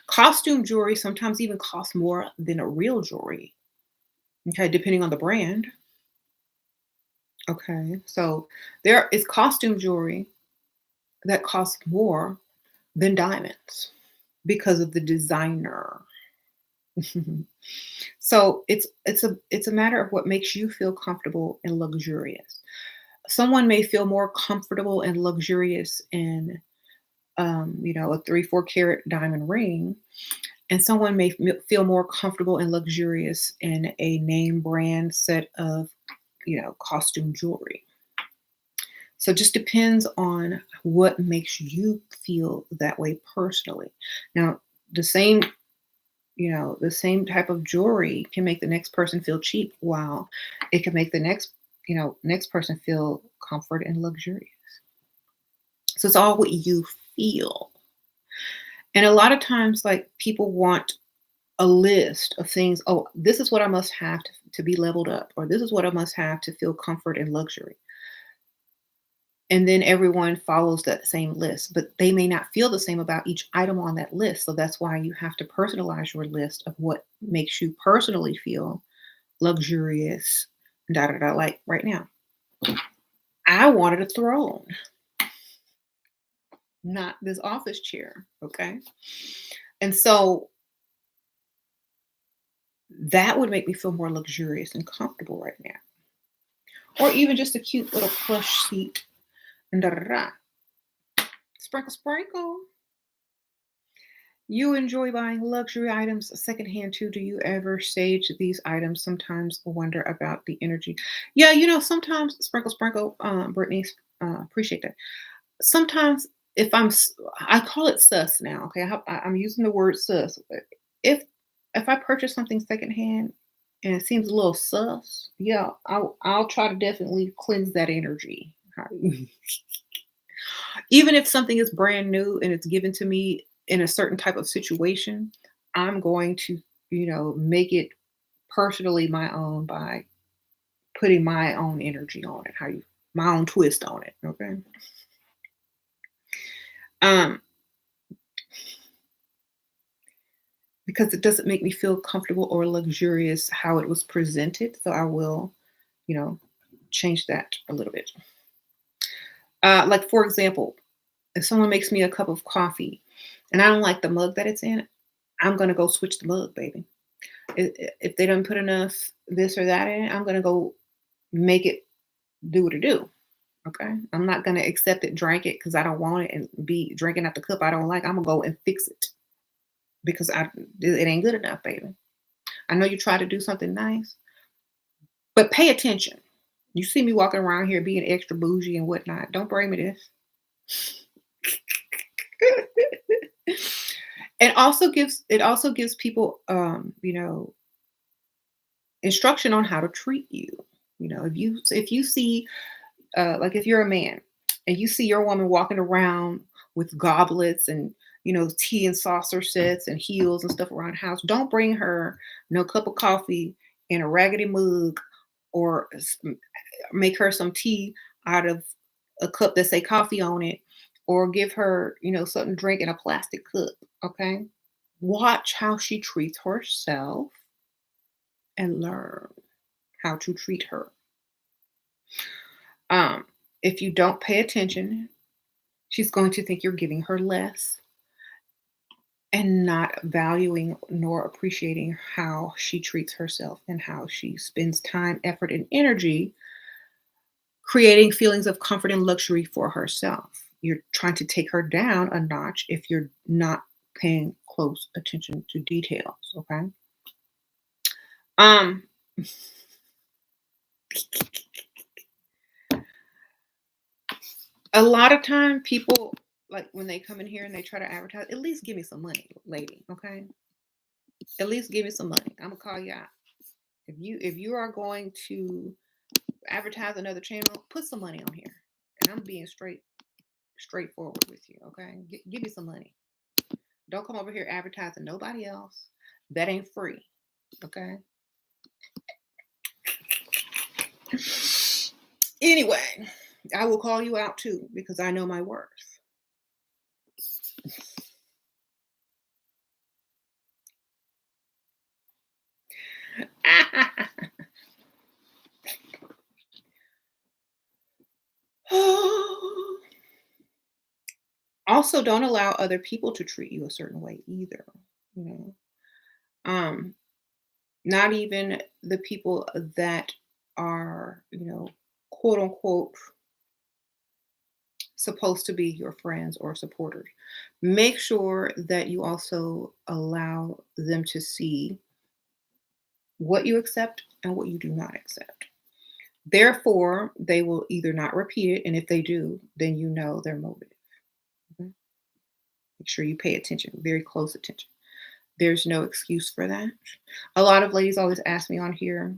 Costume jewelry sometimes even costs more than a real jewelry. Okay, depending on the brand. Okay. So there is costume jewelry that costs more than diamonds because of the designer. So it's a matter of what makes you feel comfortable and luxurious. Someone may feel more comfortable and luxurious in a 3-4 carat diamond ring, and someone may feel more comfortable and luxurious in a name brand set of costume jewelry. So it just depends on what makes you feel that way personally. Now, the same the same type of jewelry can make the next person feel cheap, while it can make the next person feel comfort and luxurious. So it's all what you feel. And a lot of times, like, people want a list of things. Oh, this is what I must have to be leveled up, or this is what I must have to feel comfort and luxury. And then everyone follows that same list, but they may not feel the same about each item on that list. So that's why you have to personalize your list of what makes you personally feel luxurious, da da da. Like right now, I wanted a throne, not this office chair. Okay. And so that would make me feel more luxurious and comfortable right now. Or even just a cute little plush seat and da da da. Sprinkle, sprinkle. You enjoy buying luxury items secondhand too. Do you ever sage these items? Sometimes wonder about the energy. Yeah, sometimes sprinkle, sprinkle. Brittany, appreciate that. Sometimes if I call it sus now. Okay, I'm using the word sus. If I purchase something secondhand and it seems a little sus, yeah, I'll try to definitely cleanse that energy. Even if something is brand new and it's given to me in a certain type of situation, I'm going to, make it personally my own by putting my own energy on it, my own twist on it. Okay. Um, because it doesn't make me feel comfortable or luxurious how it was presented. So I will, you know, change that a little bit. Like for example, if someone makes me a cup of coffee and I don't like the mug that it's in, I'm gonna go switch the mug, baby. If they don't put enough this or that in it, I'm gonna go make it do what it do. Okay. I'm not going to accept it, drink it because I don't want it and be drinking out the cup I don't like. I'm going to go and fix it because it ain't good enough, baby. I know you try to do something nice, but pay attention. You see me walking around here being extra bougie and whatnot. Don't bring me this. It also gives people instruction on how to treat you. If you see like if you're a man and you see your woman walking around with goblets and tea and saucer sets and heels and stuff around the house, don't bring her no cup of coffee in a raggedy mug or make her some tea out of a cup that say coffee on it or give her something to drink in a plastic cup. Okay, watch how she treats herself and learn how to treat her. um if you don't pay attention, she's going to think you're giving her less and not valuing nor appreciating how she treats herself and how she spends time, effort, and energy creating feelings of comfort and luxury for herself. You're trying to take her down a notch if you're not paying close attention to details, okay? Um a lot of time people, like when they come in here and they try to advertise, at least give me some money, lady, okay? At least give me some money. I'm gonna call you out. If you are going to advertise another channel, put some money on here. And I'm being straightforward with you, okay? Give me some money. Don't come over here advertising nobody else. That ain't free, okay? Anyway, I will call you out too because I know my worth. Also, don't allow other people to treat you a certain way either. You know, um, not even the people that are, quote unquote, supposed to be your friends or supporters. Make sure that you also allow them to see what you accept and what you do not accept. Therefore, they will either not repeat it, and if they do, then you know their motive. Okay? Make sure you pay attention, very close attention. There's no excuse for that. A lot of ladies always ask me on here,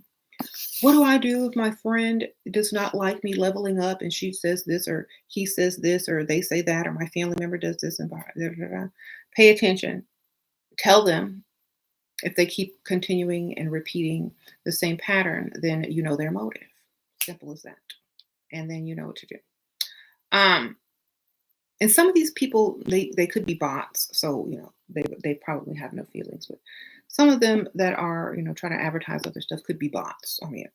what do I do if my friend does not like me leveling up and she says this or he says this or they say that or my family member does this and blah, blah, blah, blah. Pay attention. Tell them if they keep continuing and repeating the same pattern, then you know their motive. Simple as that. And then you know what to do. Um, and some of these people, they could be bots, so they probably have no feelings. But some of them that are trying to advertise other stuff could be bots. I mean,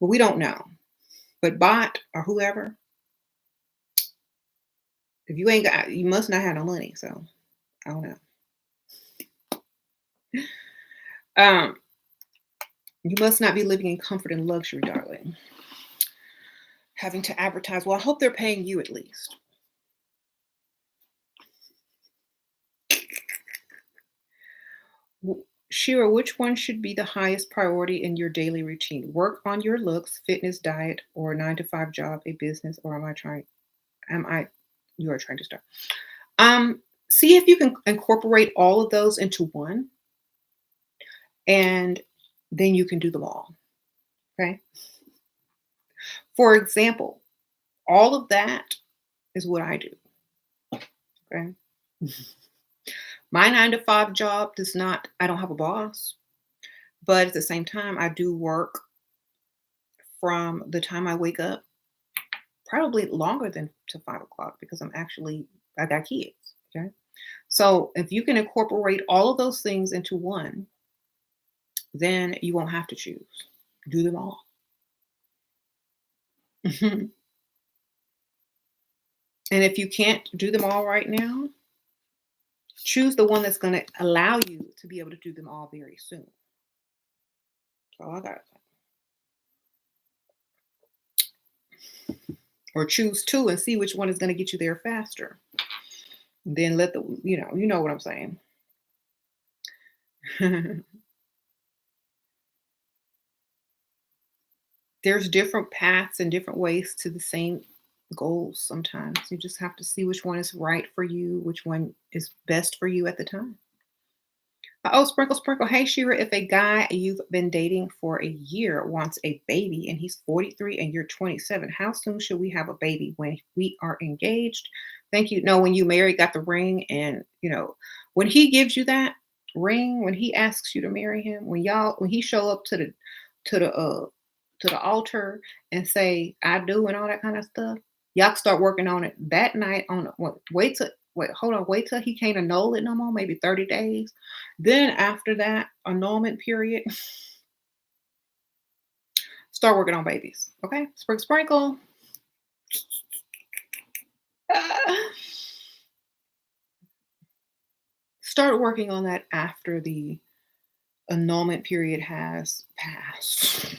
but we don't know. But bot or whoever, if you ain't got, you must not have no money. So I don't know. Um, you must not be living in comfort and luxury, darling. Having to advertise. Well, I hope they're paying you at least. Shira, which one should be the highest priority in your daily routine? Work on your looks, fitness, diet, or a 9 to 5 job, a business, or you are trying to start. See if you can incorporate all of those into one, and then you can do them all. Okay. For example, all of that is what I do. Okay. My 9 to 5 job I don't have a boss, but at the same time, I do work from the time I wake up, probably longer than to 5 o'clock because I got kids. Okay. So if you can incorporate all of those things into one, then you won't have to choose. Do them all. And if you can't do them all right now, choose the one that's going to allow you to be able to do them all very soon. That's all I got to say. or choose two and see which one is going to get you there faster. Then let the, you know what I'm saying. There's different paths and different ways to the same goals sometimes. You just have to see which one is right for you, which one is best for you at the time. Oh, sprinkle, sprinkle. Hey, Shira, if a guy you've been dating for a year wants a baby and he's 43 and you're 27, how soon should we have a baby when we are engaged? Thank you. No, when you marry, got the ring, and when he gives you that ring, when he asks you to marry him, when he show up to the to the altar and say I do and all that kind of stuff, y'all can start working on it that night. On what? Hold on, wait till he can't annul it no more. Maybe 30 days. Then after that annulment period, start working on babies. Okay, sprinkle, sprinkle. Start working on that after the annulment period has passed.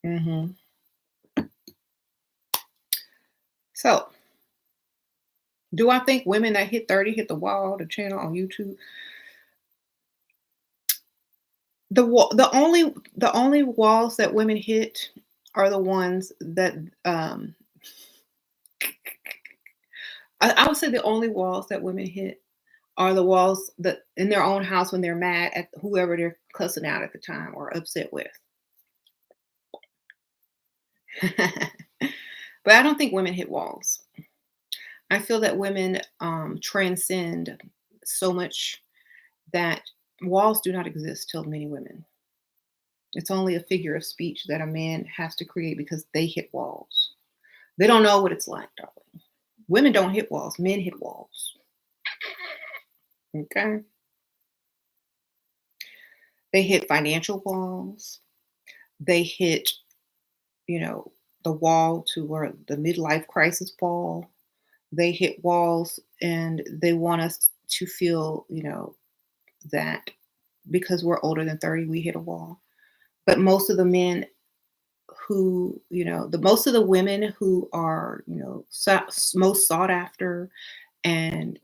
hmm So, do I think women that hit 30 hit the wall? The channel on YouTube. The only walls that women hit are the ones that I would say the only walls that women hit are the walls that in their own house when they're mad at whoever they're cussing out at the time or upset with. But I don't think women hit walls. I feel that women transcend so much that walls do not exist to many women. It's only a figure of speech that a man has to create because they hit walls. They don't know what it's like, darling. Women don't hit walls, men hit walls. Okay? They hit financial walls. They hit, you know, the wall to where the midlife crisis wall. They hit walls and they want us to feel, that because we're older than 30, we hit a wall. But most of the men who, the most of the women who are, most sought after and,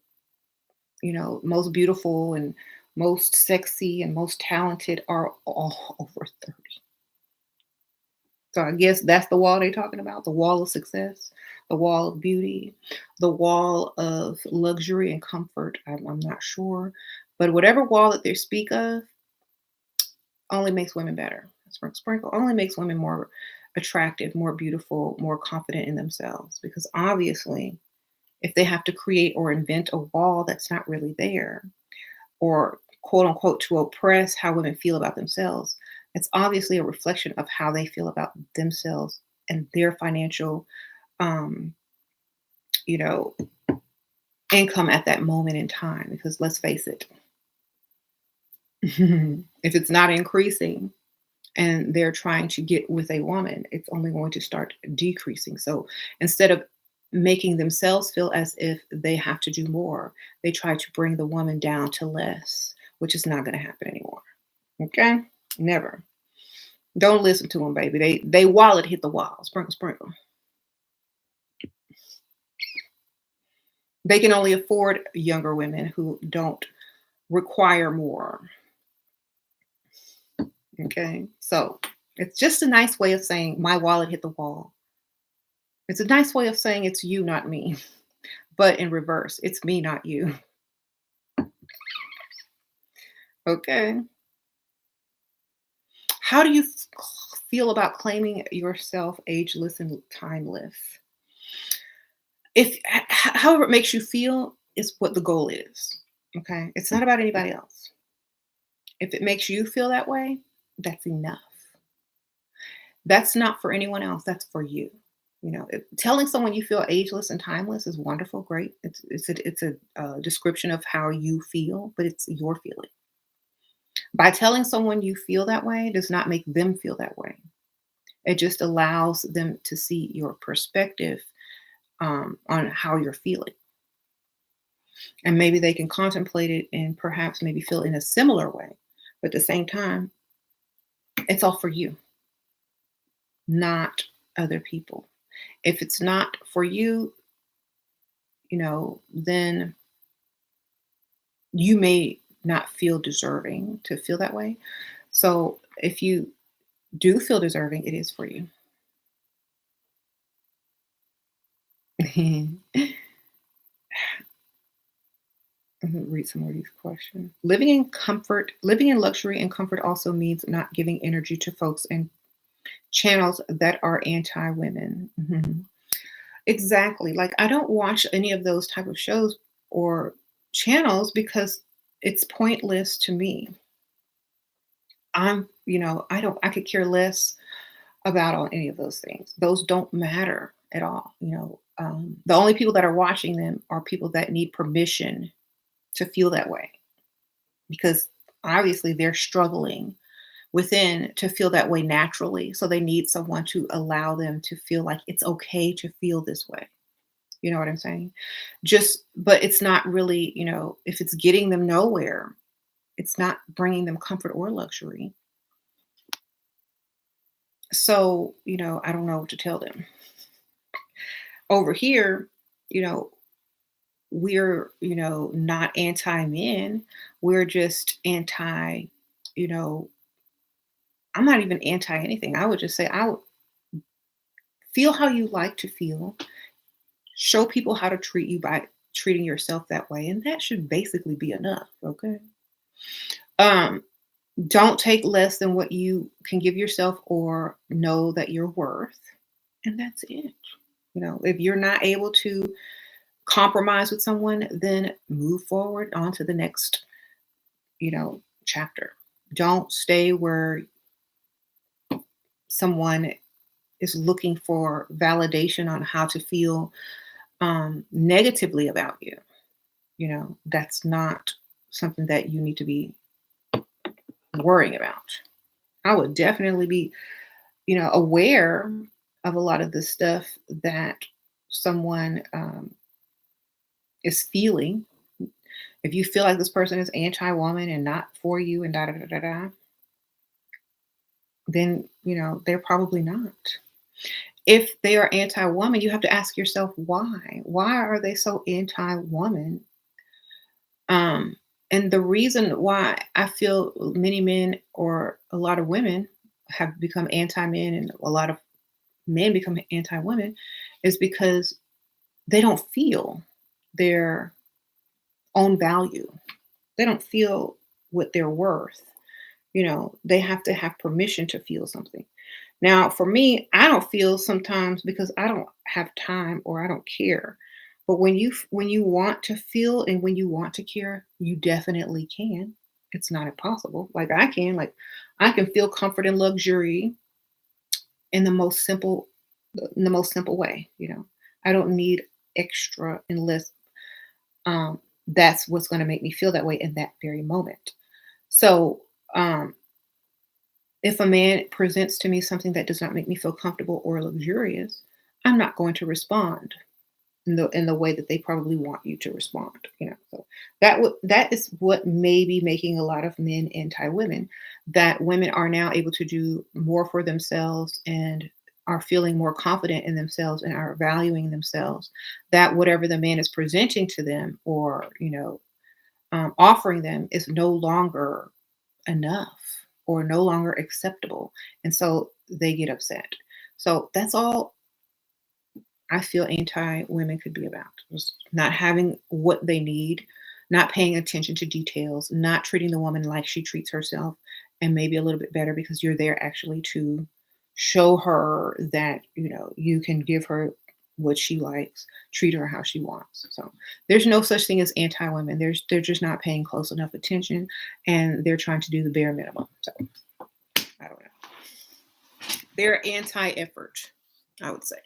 most beautiful and most sexy and most talented are all over 30. So I guess that's the wall they're talking about, the wall of success, the wall of beauty, the wall of luxury and comfort. I'm not sure. But whatever wall that they speak of only makes women better. Sprinkle, sprinkle only makes women more attractive, more beautiful, more confident in themselves. Because obviously, if they have to create or invent a wall that's not really there, or quote unquote to oppress how women feel about themselves, it's obviously a reflection of how they feel about themselves and their financial um, you know, income at that moment in time. Because let's face it, if it's not increasing and they're trying to get with a woman, it's only going to start decreasing. So instead of making themselves feel as if they have to do more, they try to bring the woman down to less, which is not going to happen anymore. Okay? Never. Don't listen to them, baby. They wallet hit the wall. Sprinkle, sprinkle. They can only afford younger women who don't require more. Okay? So it's just a nice way of saying my wallet hit the wall. It's a nice way of saying it's you, not me. But in reverse, it's me, not you. Okay? How do you feel about claiming yourself ageless and timeless? However it makes you feel is what the goal is. Okay? It's not about anybody else. If it makes you feel that way, that's enough. That's not for anyone else. That's for you. Telling someone you feel ageless and timeless is wonderful, great. It's a description of how you feel, but it's your feeling. By telling someone you feel that way does not make them feel that way. It just allows them to see your perspective on how you're feeling, and maybe they can contemplate it and perhaps maybe feel in a similar way. But at the same time, it's all for you. not other people. If it's not for you, then you may not feel deserving to feel that way. So if you do feel deserving, it is for you. Read some more of these questions. Living in luxury and comfort also means not giving energy to folks and channels that are anti-women. Mhm. Exactly. Like I don't watch any of those type of shows or channels because it's pointless to me. I could care less about on any of those things. Those don't matter at all. The only people that are watching them are people that need permission to feel that way because obviously they're struggling within to feel that way naturally. So they need someone to allow them to feel like it's okay to feel this way. You know what I'm saying? But it's not really, if it's getting them nowhere, it's not bringing them comfort or luxury. So, I don't know what to tell them. Over here, you know, we're, not anti men. We're just anti, you know, I'm not even anti anything. I would just say, I would feel how you like to feel, show people how to treat you by treating yourself that way. And that should basically be enough. Okay. Um, don't take less than what you can give yourself or know that you're worth. And that's it. If you're not able to compromise with someone, then move forward on to the next, chapter. Don't stay where someone is looking for validation on how to feel negatively about you. That's not something that you need to be worrying about. I would definitely be, aware of a lot of the stuff that someone is feeling. If you feel like this person is anti-woman and not for you and da da da da da, then they're probably not. If they are anti-woman, you have to ask yourself why. Why are they so anti-woman? Um, and the reason why I feel many men or a lot of women have become anti-men and a lot of men become anti-women is because they don't feel their own value. They don't feel what they're worth. They have to have permission to feel something. Now, for me, I don't feel sometimes because I don't have time or I don't care. But when you want to feel and when you want to care, you definitely can. It's not impossible. Like I can, I can feel comfort and luxury in the most simple way. I don't need extra unless that's what's going to make me feel that way in that very moment. So, if a man presents to me something that does not make me feel comfortable or luxurious, I'm not going to respond in the way that they probably want you to respond. So that is what may be making a lot of men anti-women. That women are now able to do more for themselves and are feeling more confident in themselves and are valuing themselves. That whatever the man is presenting to them or offering them is no longer enough or no longer acceptable. And so they get upset. So that's all I feel anti women could be about. Just not having what they need, not paying attention to details, not treating the woman like she treats herself, and maybe a little bit better because you're there actually to show her that, you can give her what she likes, treat her how she wants. So there's no such thing as anti-women. They're just not paying close enough attention and they're trying to do the bare minimum. So I don't know. They're anti-effort, I would say.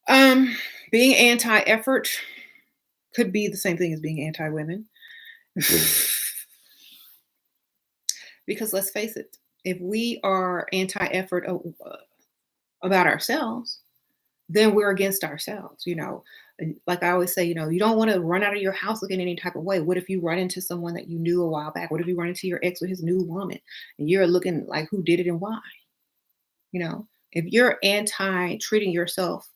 Um, Being anti-effort could be the same thing as being anti-women. Because let's face it, if we are anti-effort about ourselves, then we're against ourselves. And like I always say, you don't want to run out of your house looking any type of way. What if you run into someone that you knew a while back? What if you run into your ex with his new woman and you're looking like who did it and why? You know, if you're anti treating yourself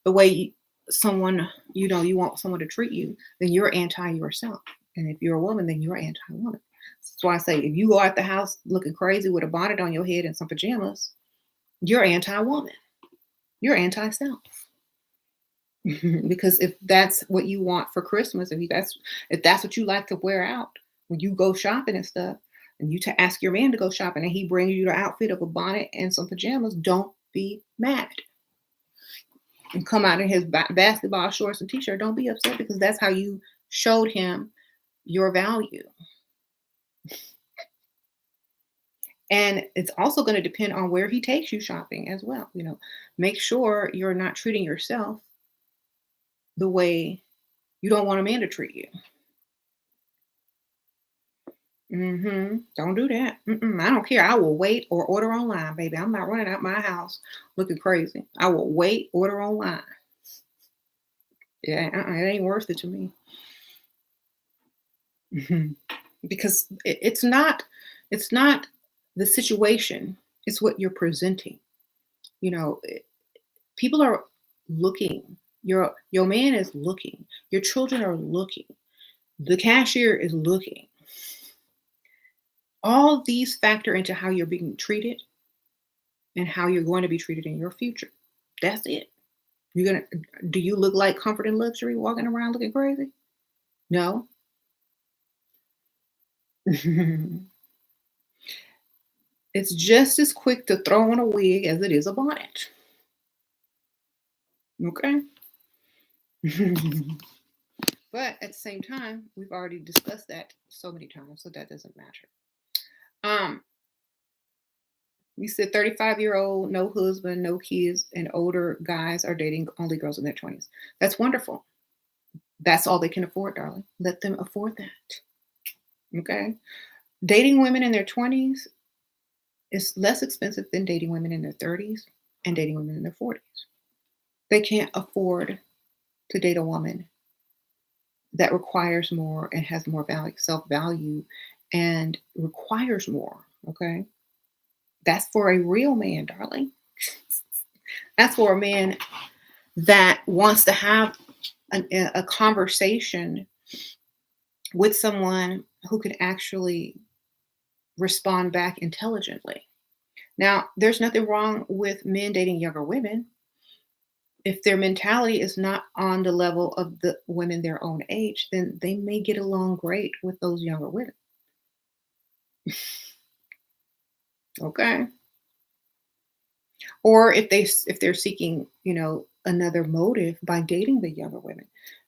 the way someone, you want someone to treat you, then you're anti yourself. And if you're a woman, then you're anti woman. That's why I say if you go out the house looking crazy with a bonnet on your head and some pajamas, you're anti woman. You're anti self. Because if that's what you want for Christmas, if that's what you like to wear out when you go shopping and stuff, and you to ask your man to go shopping and he brings you the outfit of a bonnet and some pajamas, don't be mad and come out in his basketball shorts and t-shirt. Don't be upset because that's how you showed him your value. And it's also going to depend on where he takes you shopping as well. Make sure you're not treating yourself the way you don't want a man to treat you. Don't do that. I don't care. I will wait or order online, baby. I'm not running out my house looking crazy. I will wait, order online. Yeah, it ain't worth it to me. Because it's not the situation. It's what you're presenting. People are looking. Your man is looking. Your children are looking. The cashier is looking. All of these factor into how you're being treated and how you're going to be treated in your future. That's it. Do you look like comfort and luxury walking around looking crazy? No. It's just as quick to throw on a wig as it is a bonnet. Okay? But at the same time, we've already discussed that so many times, so that doesn't matter. You said 35-year-old, no husband, no kids, and older guys are dating only girls in their 20s. That's wonderful. That's all they can afford, darling. Let them afford that. Okay? Dating women in their 20s is less expensive than dating women in their 30s and dating women in their 40s. They can't afford to date a woman that requires more and has more value, self-value, and requires more. Okay? That's for a real man, darling. That's for a man that wants to have a conversation with someone who can actually respond back intelligently. Now, there's nothing wrong with men dating younger women. If their mentality is not on the level of the women their own age, then they may get along great with those younger women. Okay? Or if they're seeking, another motive by dating the younger women,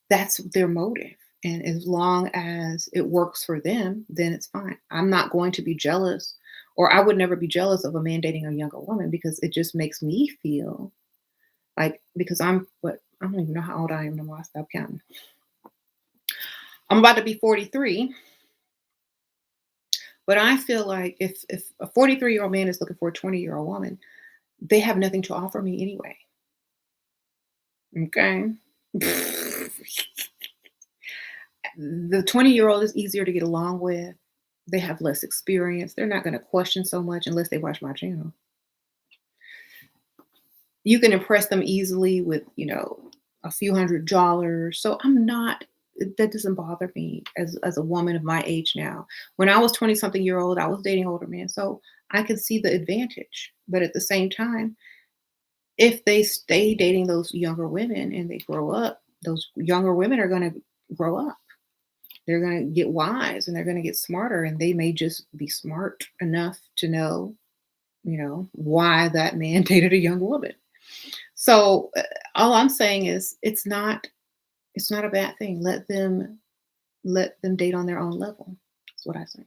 that's their motive. And as long as it works for them, then it's fine. I'm not going to be jealous, or I would never be jealous of a man dating a younger woman because it just makes me feel like, because I don't even know how old I am anymore. I stopped counting. I'm about to be 43, but I feel like if a 43-year-old man is looking for a 20-year-old woman, they have nothing to offer me anyway. Okay. The 20-year-old is easier to get along with. They have less experience. They're not going to question so much unless they watch my channel. You can impress them easily with, a few $100s. So that doesn't bother me as a woman of my age now. When I was 20 something year old, I was dating older men. So I can see the advantage. But at the same time, if they stay dating those younger women and they grow up, those younger women are going to grow up. They're going to get wise and they're going to get smarter, and they may just be smart enough to know, why that man dated a young woman. So all I'm saying is it's not a bad thing. Let them date on their own level. That's what I say.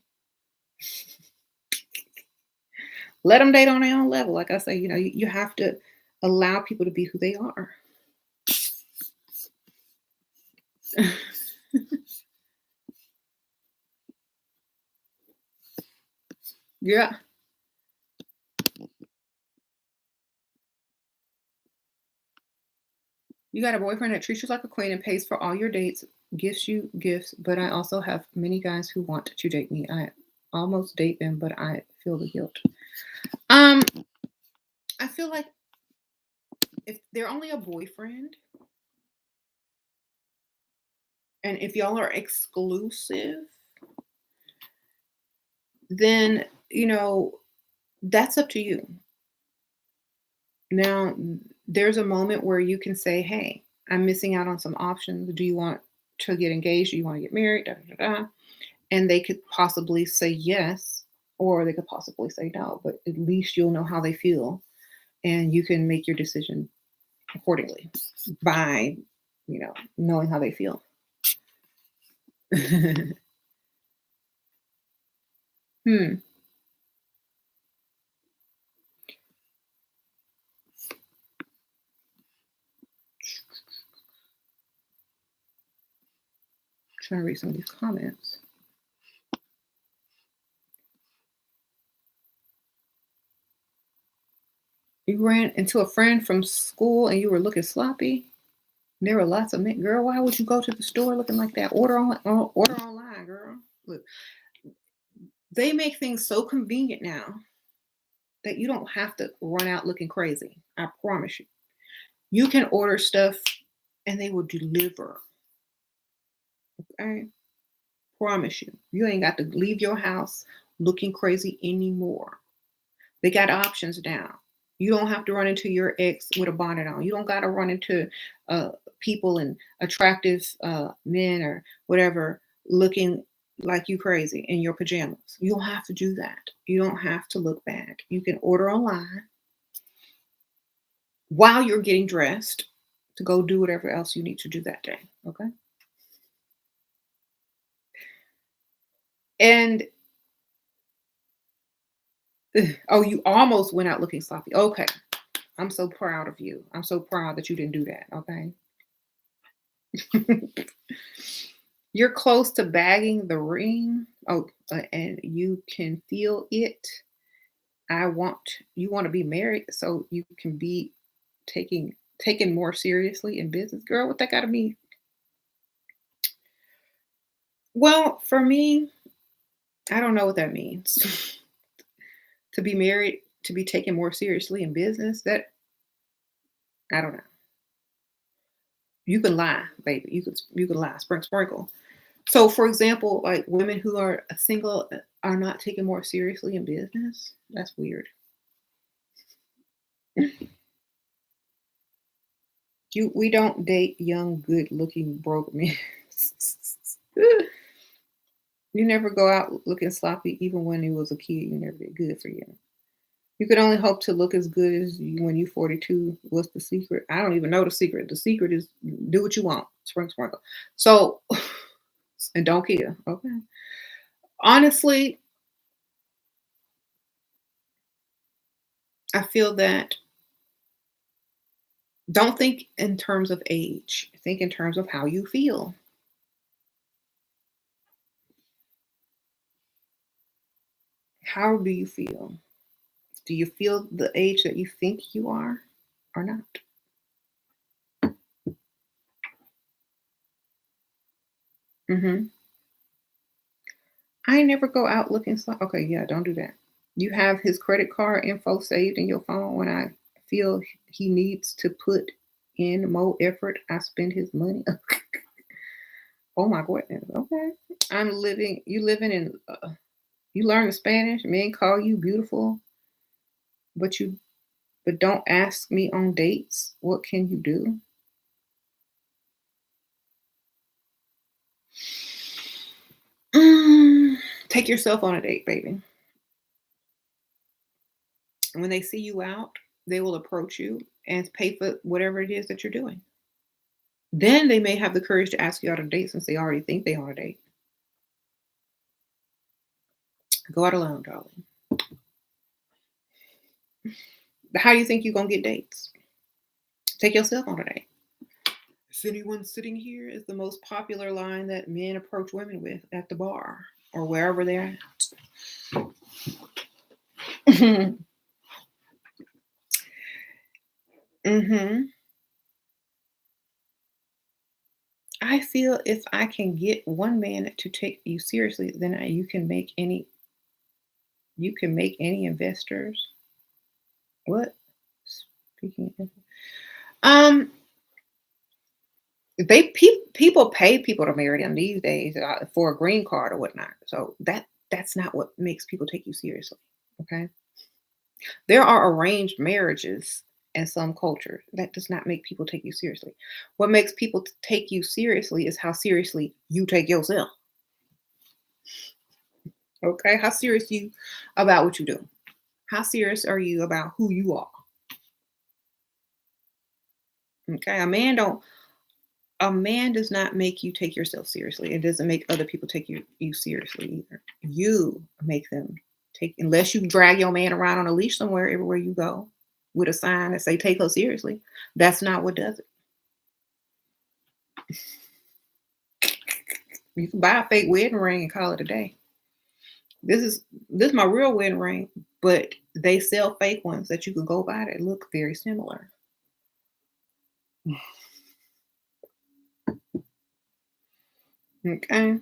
Let them date on their own level. Like I say, you have to allow people to be who they are. Yeah. You got a boyfriend that treats you like a queen and pays for all your dates, gifts you gifts, but I also have many guys who want to date me. I almost date them, but I feel the guilt. I feel like if they're only a boyfriend and if y'all are exclusive, then, that's up to you. Now, there's a moment where you can say, "Hey, I'm missing out on some options. Do you want to get engaged? Do you want to get married?" Da, da, da, da. And they could possibly say yes, or they could possibly say no, but at least you'll know how they feel and you can make your decision accordingly by, knowing how they feel. Hmm. Trying to read some of these comments. You ran into a friend from school and you were looking sloppy. There were lots of men. Girl, why would you go to the store looking like that? Order online, girl. Look, they make things so convenient now that you don't have to run out looking crazy. I promise you. You can order stuff and they will deliver. Okay? Promise you. You ain't got to leave your house looking crazy anymore. They got options now. You don't have to run into your ex with a bonnet on. You don't got to run into people and attractive men or whatever looking like you crazy in your pajamas. You don't have to do that. You don't have to look bad. You can order online while you're getting dressed to go do whatever else you need to do that day. Okay. And oh, you almost went out looking sloppy. Okay. I'm so proud of you. I'm so proud that you didn't do that. Okay. You're close to bagging the ring. Oh, and you can feel it. You want to be married so you can be taken more seriously in business. Girl, what that gotta be? Well, for me, I don't know what that means. To be married, to be taken more seriously in business, that I don't know. You can lie, baby. You can lie, sprinkle. So, for example, like women who are single are not taken more seriously in business. That's weird. We don't date young, good-looking broke men. You never go out looking sloppy, even when you was a kid. You never did. Good for you. You could only hope to look as good as you when you 42. What's the secret? I don't even know the secret. The secret is do what you want. Sprinkle. So, and don't kill. Okay. Honestly, I feel that don't think in terms of age. Think in terms of how you feel. How do you feel? Do you feel the age that you think you are or not? Hmm. I never go out looking slow. Okay, yeah, don't do that. You have his credit card info saved in your phone. When I feel he needs to put in more effort, I spend his money. Oh my goodness. Okay. You living in, you learn Spanish. Men call you beautiful, but but don't ask me on dates. What can you do? Mm, take yourself on a date, baby. And when they see you out, they will approach you and pay for whatever it is that you're doing. Then they may have the courage to ask you out on a date since they already think they on a date. Go out alone, darling. How do you think you're gonna get dates? Take yourself on a date. Is anyone sitting here is the most popular line that men approach women with at the bar or wherever they're at. Hmm. I feel if I can get one man to take you seriously, then you can make any investors. What? Speaking of, um, people pay people to marry them these days for a green card or whatnot. So that's not what makes people take you seriously. Okay, there are arranged marriages in some cultures. That does not make people take you seriously. What makes people take you seriously is how seriously you take yourself. Okay, how serious you about what you do? How serious are you about who you are? Okay, a man does not make you take yourself seriously. It doesn't make other people take you seriously either. You make them take, unless you drag your man around on a leash somewhere everywhere you go with a sign that say take her seriously. That's not what does it. You can buy a fake wedding ring and call it a day. This is my real wedding ring, but they sell fake ones that you can go buy that look very similar. Okay.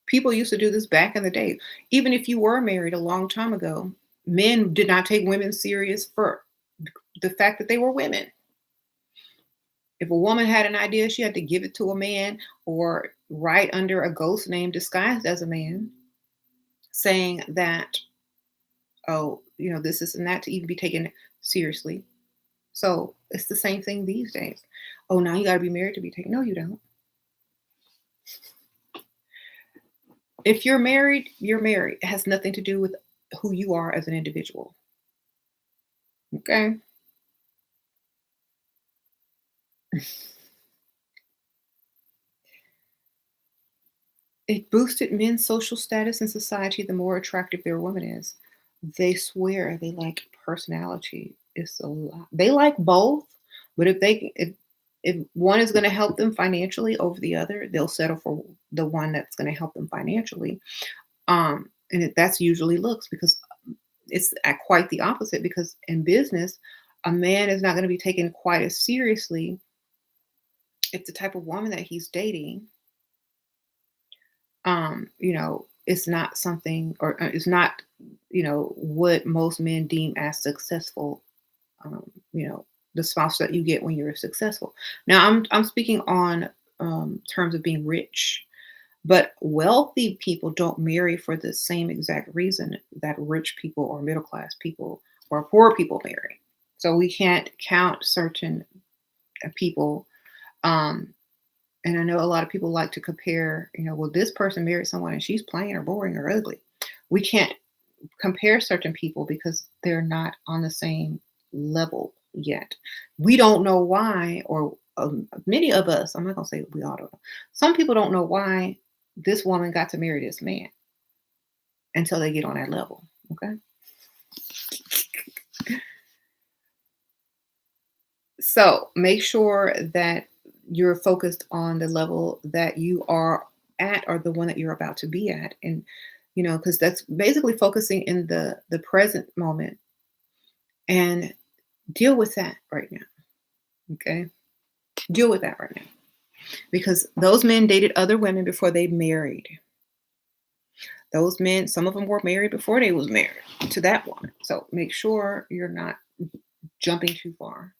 People used to do this back in the day. Even if you were married a long time ago, men did not take women serious for the fact that they were women. If a woman had an idea, she had to give it to a man or write under a ghost name disguised as a man, saying that, oh, this is and that to even be taken seriously. So it's the same thing these days. Oh, now you got to be married to be taken. No, you don't. If you're married, you're married. It has nothing to do with who you are as an individual. Okay. It boosted men's social status in society the more attractive their woman is. They swear they like personality. It's a lot. They like both, but if one is going to help them financially over the other, they'll settle for the one that's going to help them financially. That's usually looks because it's quite the opposite. Because in business, a man is not going to be taken quite as seriously if the type of woman that he's dating it's not something or it's not, what most men deem as successful, um, you know, the spouse that you get when you're successful. Now I'm speaking on terms of being rich, but wealthy people don't marry for the same exact reason that rich people or middle class people or poor people marry. So we can't count certain people. Um, And I know a lot of people like to compare, well, this person married someone and she's plain or boring or ugly. We can't compare certain people because they're not on the same level yet. We don't know why, or many of us, I'm not going to say we all don't know. Some people don't know why this woman got to marry this man until they get on that level. Okay. So make sure that you're focused on the level that you are at or the one that you're about to be at. And, because that's basically focusing in the present moment and deal with that right now. Okay. Deal with that right now. Because those men dated other women before they married. Those men, some of them were married before they was married to that woman. So make sure you're not jumping too far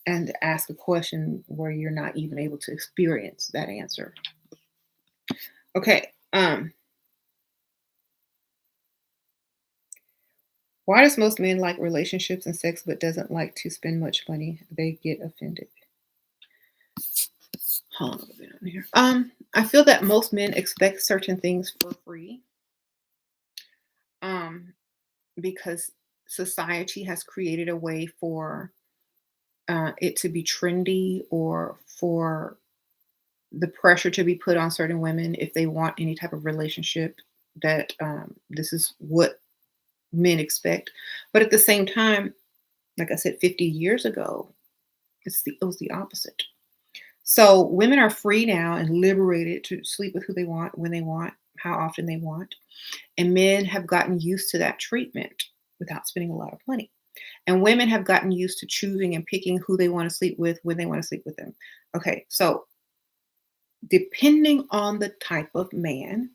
and ask a question where you're not even able to experience that answer. Okay. Why does most men like relationships and sex but doesn't like to spend much money? They get offended. Hold on a bit on here. I feel that most men expect certain things for free. Um, because society has created a way for it to be trendy or for the pressure to be put on certain women if they want any type of relationship that this is what men expect. But at the same time, like I said, 50 years ago, it was the opposite. So women are free now and liberated to sleep with who they want, when they want, how often they want. And men have gotten used to that treatment without spending a lot of money. And women have gotten used to choosing and picking who they want to sleep with when they want to sleep with them. Okay, so depending on the type of man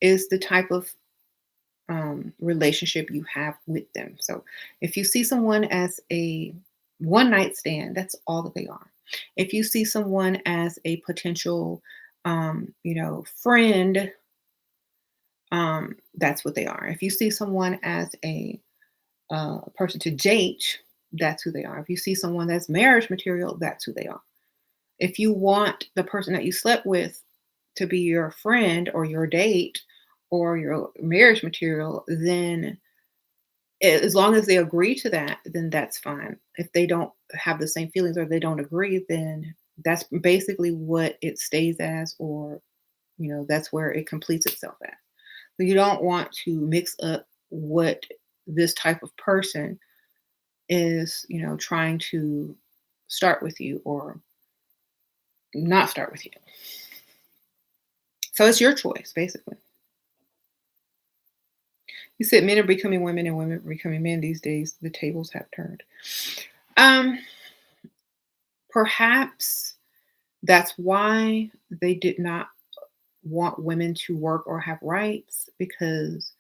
is the type of relationship you have with them. So if you see someone as a one night stand, that's all that they are. If you see someone as a potential, friend, that's what they are. If you see someone as a person to date, that's who they are. If you see someone that's marriage material, that's who they are. If you want the person that you slept with to be your friend or your date or your marriage material, then as long as they agree to that, then that's fine. If they don't have the same feelings or they don't agree, then that's basically what it stays as, or that's where it completes itself at. So you don't want to mix up what this type of person is, trying to start with you or not start with you. So it's your choice, basically. You said men are becoming women and women are becoming men these days. The tables have turned. Um, Perhaps that's why they did not want women to work or have rights, because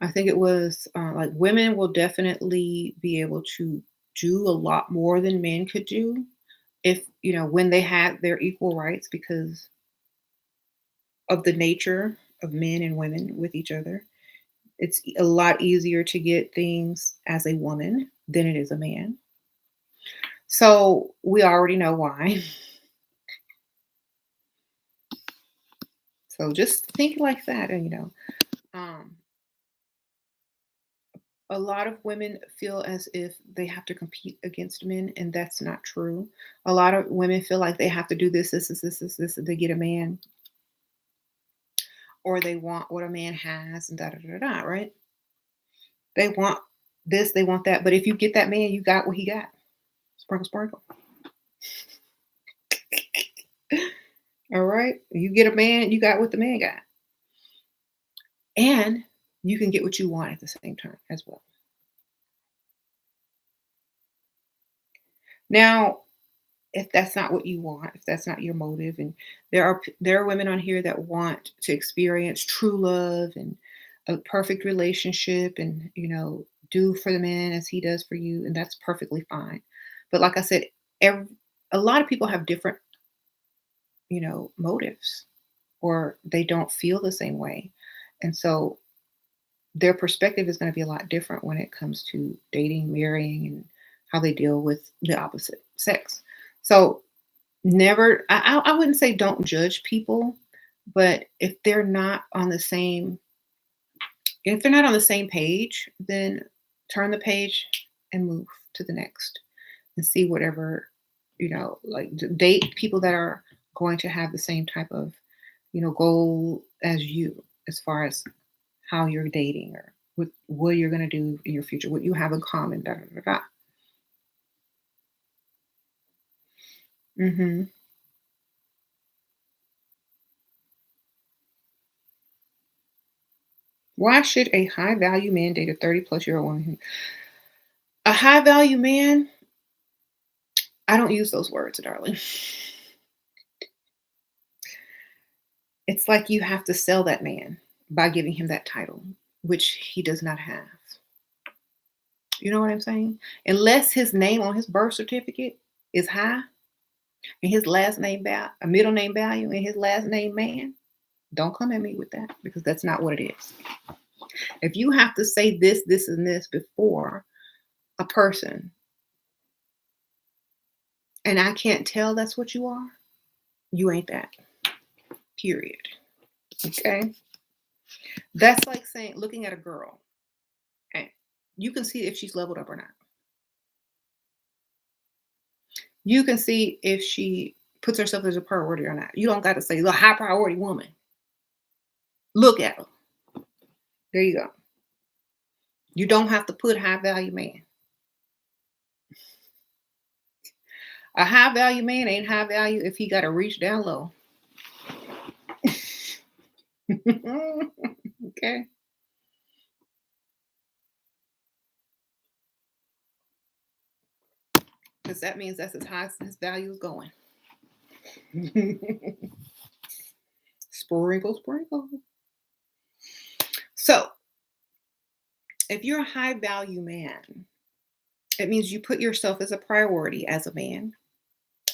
I think it was like women will definitely be able to do a lot more than men could do if, when they had their equal rights, because of the nature of men and women with each other. It's a lot easier to get things as a woman than it is a man. So we already know why. So just think like that. And, um, a lot of women feel as if they have to compete against men, and that's not true. A lot of women feel like they have to do this to get a man, or they want what a man has, and da da da da, right? They want this, they want that. But if you get that man, you got what he got. Sprinkle, sprinkle. All right. You get a man, you got what the man got. And you can get what you want at the same time as well. Now, if that's not what you want, if that's not your motive, and there are women on here that want to experience true love and a perfect relationship, and do for the man as he does for you, and that's perfectly fine. But like I said, every, a lot of people have different motives, or they don't feel the same way, and so their perspective is going to be a lot different when it comes to dating, marrying, and how they deal with the opposite sex. So never, I wouldn't say don't judge people, but if they're not on the same page, then turn the page and move to the next and see whatever, like date people that are going to have the same type of, goal as you, as far as how you're dating, or what you're going to do in your future, what you have in common, da da da da. Hmm. Why should a high value man date a 30-plus-year-old woman? A high value man, I don't use those words, darling. It's like you have to sell that man by giving him that title, which he does not have. You know what I'm saying? Unless his name on his birth certificate is high, and his last name a middle name value, and his last name man, don't come at me with that, because that's not what it is. If you have to say this, this, and this before a person, and I can't tell that's what you are, you ain't that. Period. Okay? That's like saying, looking at a girl, and you can see if she's leveled up or not. You can see if she puts herself as a priority or not. You don't got to say the high priority woman. Look at her. There you go. You don't have to put high value man. A high value man ain't high value if he got to reach down low. Okay. Because that means that's as high as his value is going. Sprinkle, sprinkle. So If you're a high value man, it means you put yourself as a priority as a man,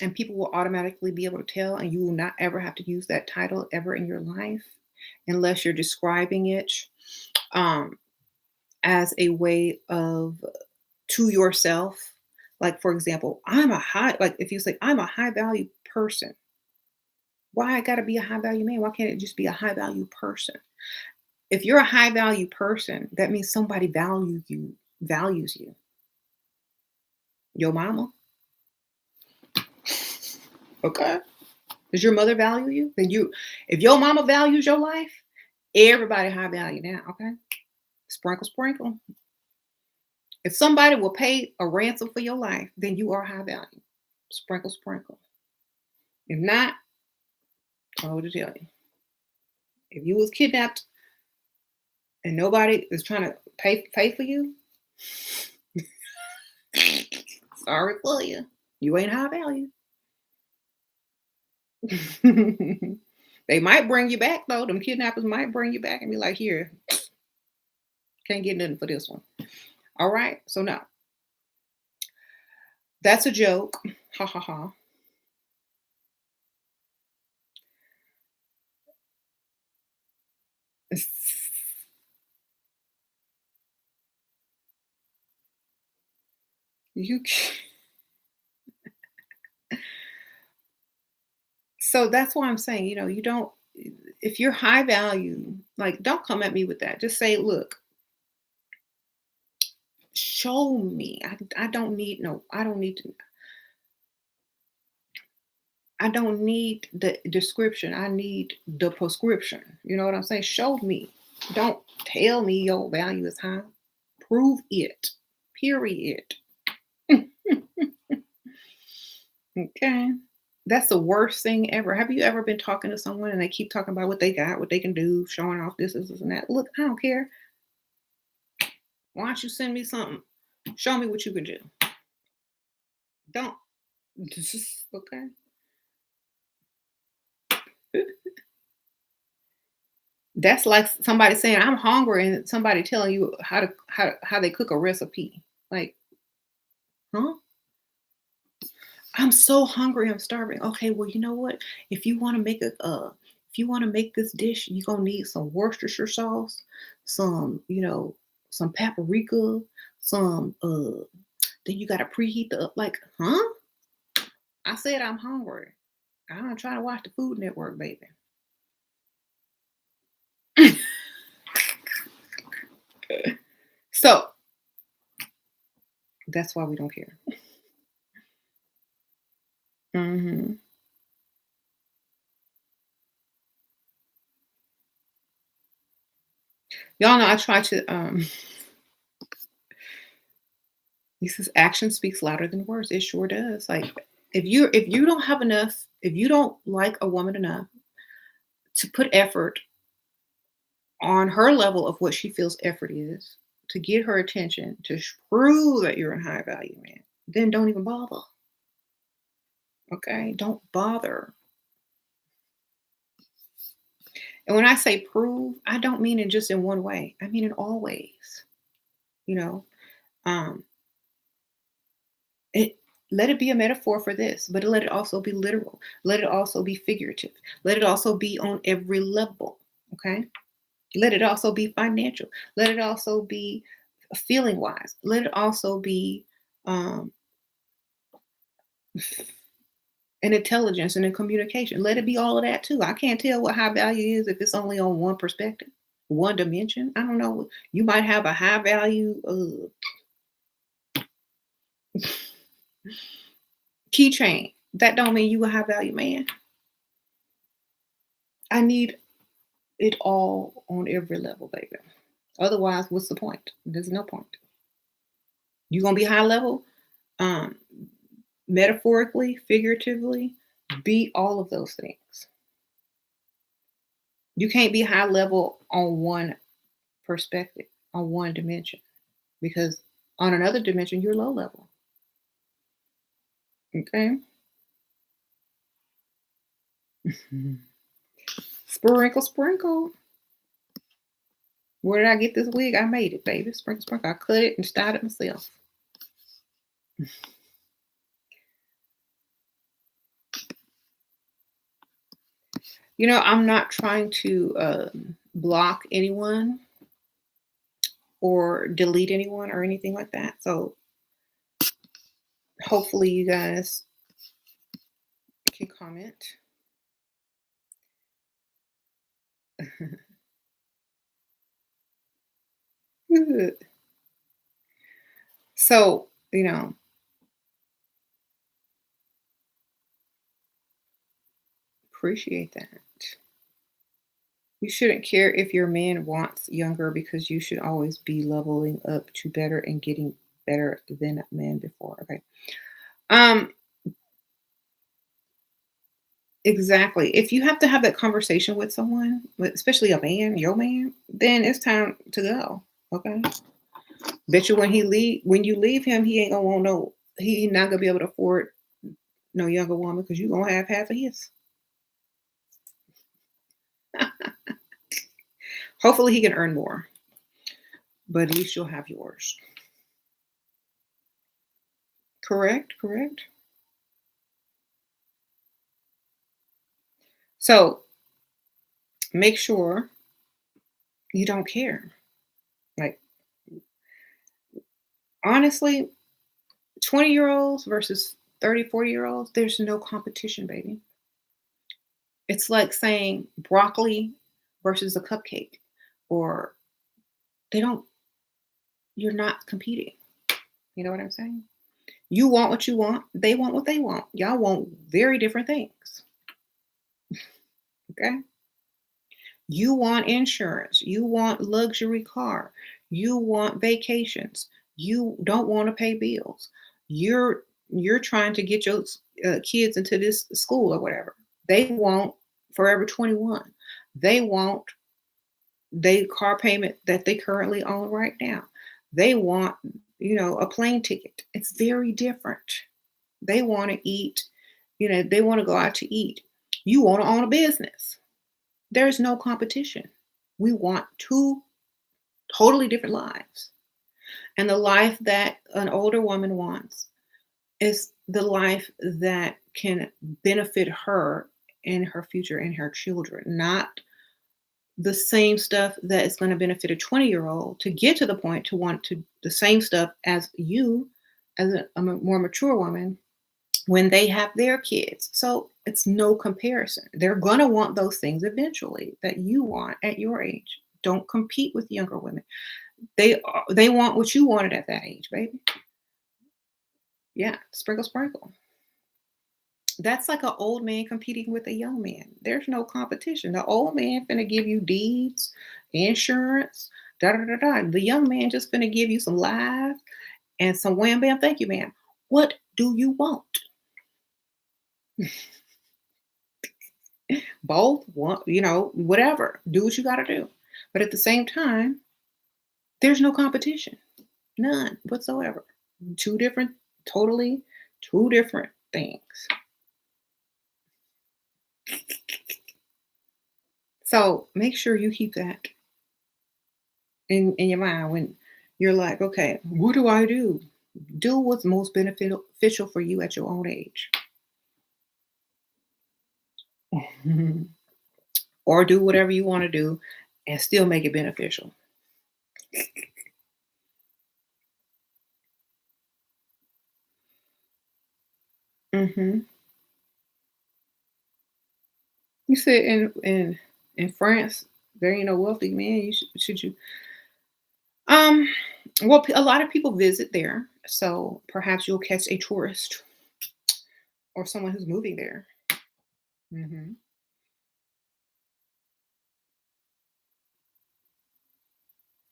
and people will automatically be able to tell, and you will not ever have to use that title ever in your life unless you're describing it um, as a way of to yourself. Like, for example, like if you say, I'm a high value person, why I got to be a high value man? Why can't it just be a high value person? If you're a high value person, that means somebody values you. Your mama, okay? Does your mother value you? If your mama values your life, everybody high value now, okay? Sprinkle, sprinkle. If somebody will pay a ransom for your life, then you are high value. Sprinkle, sprinkle. If not, I know what to tell you. If you was kidnapped and nobody is trying to pay for you, sorry for you. You ain't high value. They might bring you back though. Them kidnappers might bring you back and be like, here, can't get nothing for this one. All right. So now that's a joke. Ha ha ha. You so that's why I'm saying, you don't if you're high value, like don't come at me with that. Just say, look, show me. I don't need no, I don't need the description. I need the prescription. You know what I'm saying? Show me. Don't tell me your value is high. Prove it. Period. Okay. That's the worst thing ever. Have you ever been talking to someone and they keep talking about what they got, what they can do, showing off this, and that? Look, I don't care. Why don't you send me something? Show me what you can do. Don't. Okay. That's like somebody saying, I'm hungry, and somebody telling you how they cook a recipe. Like, huh? I'm so hungry, I'm starving. Okay, well, you know what? If you want to make if you want to make this dish, you're gonna need some Worcestershire sauce, some paprika, some then you gotta preheat like, huh? I said I'm hungry. I'm trying to watch the Food Network, baby. So that's why we don't care. Hmm. Y'all know I try to he says action speaks louder than words. It sure does. Like if you don't have enough, if you don't like a woman enough to put effort on her level of what she feels effort is, to get her attention, to prove that you're a high value man, then don't even bother. Okay? Don't bother. And when I say prove, I don't mean it just in one way. I mean it always. You know, um, it let it be a metaphor for this, but let it also be literal. Let it also be figurative. Let it also be on every level. Okay. Let it also be financial. Let it also be feeling wise. Let it also be um, an intelligence and a communication. Let it be all of that too. I can't tell what high value is if it's only on one perspective, one dimension. I don't know. You might have a high value keychain. That don't mean you a high value man. I need it all on every level, baby. Otherwise, what's the point? There's no point. You're gonna be high level, um, metaphorically, figuratively, be all of those things. You can't be high level on one perspective, on one dimension, because on another dimension, you're low level. Okay. Sprinkle, sprinkle. Where did I get this wig? I made it, baby. Sprinkle, sprinkle. I cut it and styled it myself. I'm not trying to block anyone or delete anyone or anything like that. So hopefully you guys can comment. Good. So, appreciate that. You shouldn't care if your man wants younger because you should always be leveling up to better and getting better than a man before. Okay. Um, exactly. If you have to have that conversation with someone, especially a man, your man, then it's time to go. Okay. Bet you when you leave him, he ain't gonna want he not gonna be able to afford no younger woman because you gonna have half of his. Hopefully he can earn more, but at least you'll have yours. Correct, correct. So make sure you don't care. Like, honestly, 20-year-olds versus 30, 40-year-olds, there's no competition, baby. It's like saying broccoli versus a cupcake, or they don't, you're not competing. You know what I'm saying? You want what you want, they want what they want. Y'all want very different things. Okay. You want insurance, you want luxury car, you want vacations, you don't want to pay bills. You're trying to get your kids into this school or whatever. They want Forever 21. They want they car payment that they currently own right now. They want, a plane ticket. It's very different. They want to eat, they want to go out to eat. You want to own a business. There's no competition. We want two totally different lives. And the life that an older woman wants is the life that can benefit her and her future and her children, not the same stuff that is going to benefit a 20-year-old to get to the point to want to the same stuff as you as a more mature woman when they have their kids. So it's no comparison. They're going to want those things eventually that you want at your age. Don't compete with younger women. They want what you wanted at that age, baby. Yeah, sprinkle, sprinkle. That's like an old man competing with a young man. There's no competition. The old man finna give you deeds, insurance, da da da da. The young man just finna give you some lives and some wham bam. Thank you, ma'am. What do you want? Both, one, whatever. Do what you got to do. But at the same time, there's no competition, none whatsoever. Two different, totally two different things. So make sure you keep that in your mind when you're like, okay, what do I do? Do what's most beneficial for you at your own age. Or do whatever you want to do and still make it beneficial. hmm You said in France there ain't no wealthy man. Should you? Um, well, a lot of people visit there, so perhaps you'll catch a tourist or someone who's moving there. hmm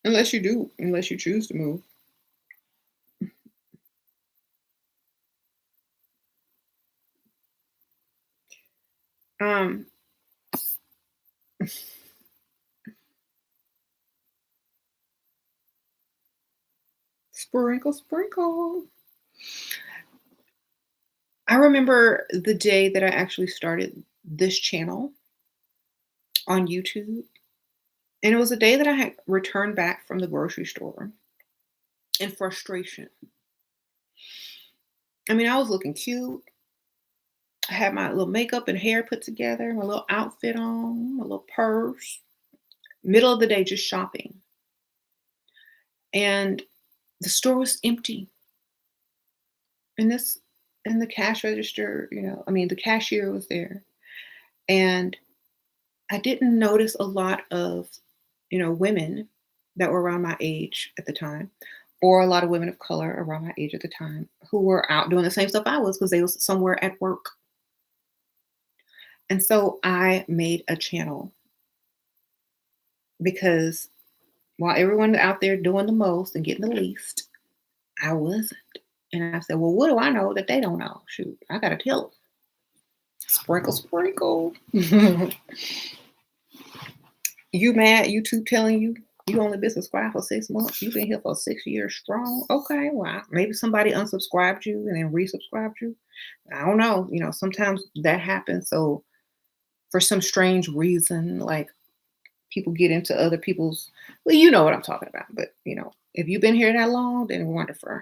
unless you choose to move. Um, sprinkle, sprinkle. I remember the day that I actually started this channel on YouTube, And it was a day that I had returned back from the grocery store in frustration. I mean, I was looking cute. I had my little makeup and hair put together, my little outfit on, my little purse. Middle of the day, just shopping. And the store was empty. And this and the cash register, I mean, the cashier was there. And I didn't notice a lot of, women that were around my age at the time, or a lot of women of color around my age at the time who were out doing the same stuff I was because they was somewhere at work. And so I made a channel because while everyone out there doing the most and getting the least, I wasn't. And I said, well, what do I know that they don't know? Shoot, I gotta tell them. Sprinkle, sprinkle. You mad? YouTube telling you only been subscribed for 6 months. You've been here for 6 years strong. Okay, well, maybe somebody unsubscribed you and then resubscribed you. I don't know. Sometimes that happens. So for some strange reason, like people get into other people's, well, you know what I'm talking about. But if you've been here that long, then wonderful.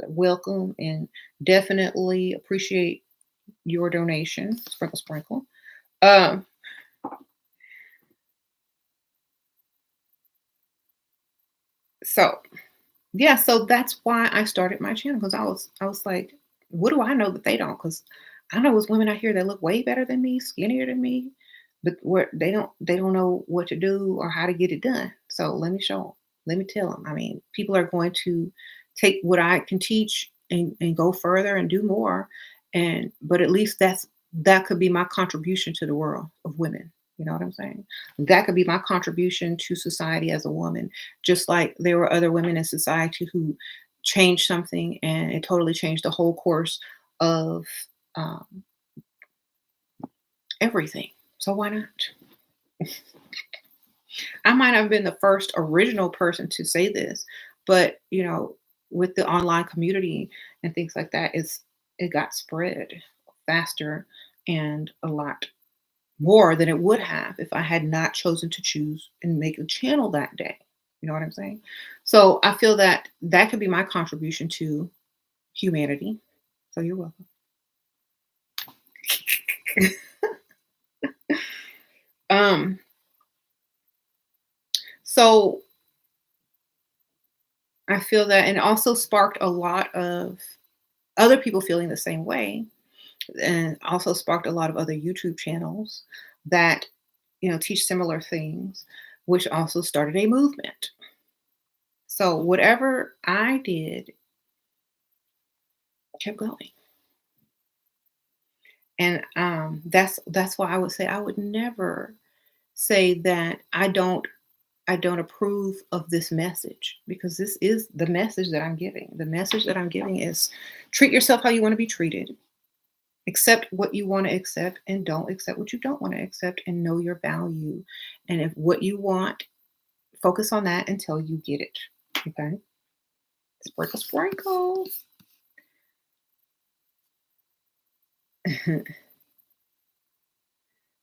Welcome and definitely appreciate your donation. Sprinkle, sprinkle. Um, so yeah, so that's why I started my channel because I was like, what do I know that they don't? Because I know there's women out here that look way better than me, skinnier than me, but where they don't know what to do or how to get it done. So let me show them. Let me tell them. I mean, people are going to take what I can teach and go further and do more. But at least that could be my contribution to the world of women. You know what I'm saying? That could be my contribution to society as a woman, just like there were other women in society who changed something and it totally changed the whole course of um, everything. So why not? I might have been the first original person to say this, but with the online community and things like that, it got spread faster and a lot more than it would have if I had not chosen to choose and make a channel that day. You know what I'm saying? So I feel that that could be my contribution to humanity. So you're welcome. um, so I feel that, and also sparked a lot of other people feeling the same way, and also sparked a lot of other YouTube channels that teach similar things, which also started a movement. So whatever I did kept going. And that's why I would say I would never say that I don't approve of this message, because this is the message that I'm giving. The message that I'm giving is treat yourself how you want to be treated. Accept what you want to accept and don't accept what you don't want to accept, and know your value. And if what you want, focus on that until you get it. Okay? Sprinkle, sprinkle.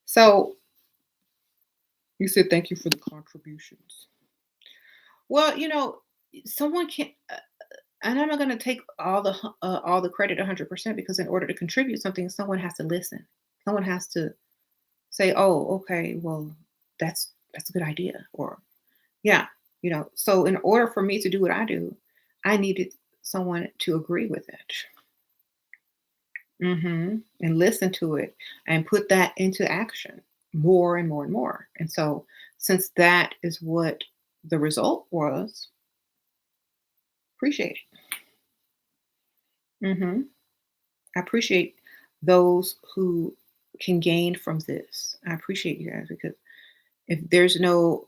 So you said thank you for the contributions. Well, someone can, and I'm not going to take all the credit 100%, because in order to contribute something, someone has to listen. Someone has to say, "Oh, okay, well, that's a good idea," or yeah, So in order for me to do what I do, I needed someone to agree with it, and listen to it and put that into action more and more and more. And so, since that is what the result was, appreciate it. I appreciate those who can gain from this. I appreciate you guys, because if there's no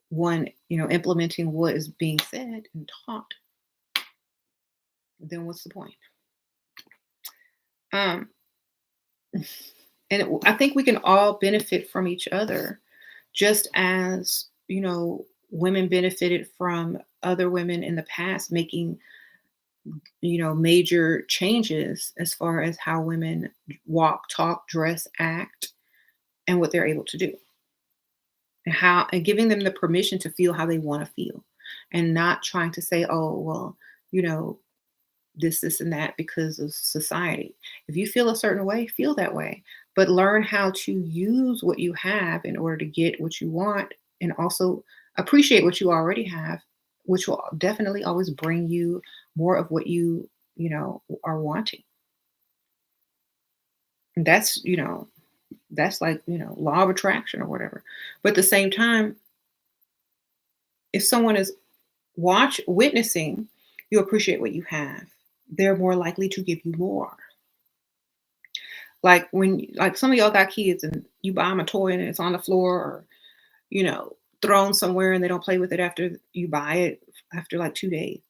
one, implementing what is being said and taught, then what's the point? Um, and I think we can all benefit from each other, just as women benefited from other women in the past making major changes as far as how women walk, talk, dress, act, and what they're able to do. and giving them the permission to feel how they want to feel, and not trying to say, oh, well, you know, this, and that because of society. If you feel a certain way, feel that way, but learn how to use what you have in order to get what you want, and also appreciate what you already have, which will definitely always bring you more of what you are wanting. And that's like, law of attraction or whatever. But at the same time, if someone is witnessing you appreciate what you have, they're more likely to give you more. Like some of y'all got kids and you buy them a toy and it's on the floor, or you know thrown somewhere, and they don't play with it after you buy it after like 2 days.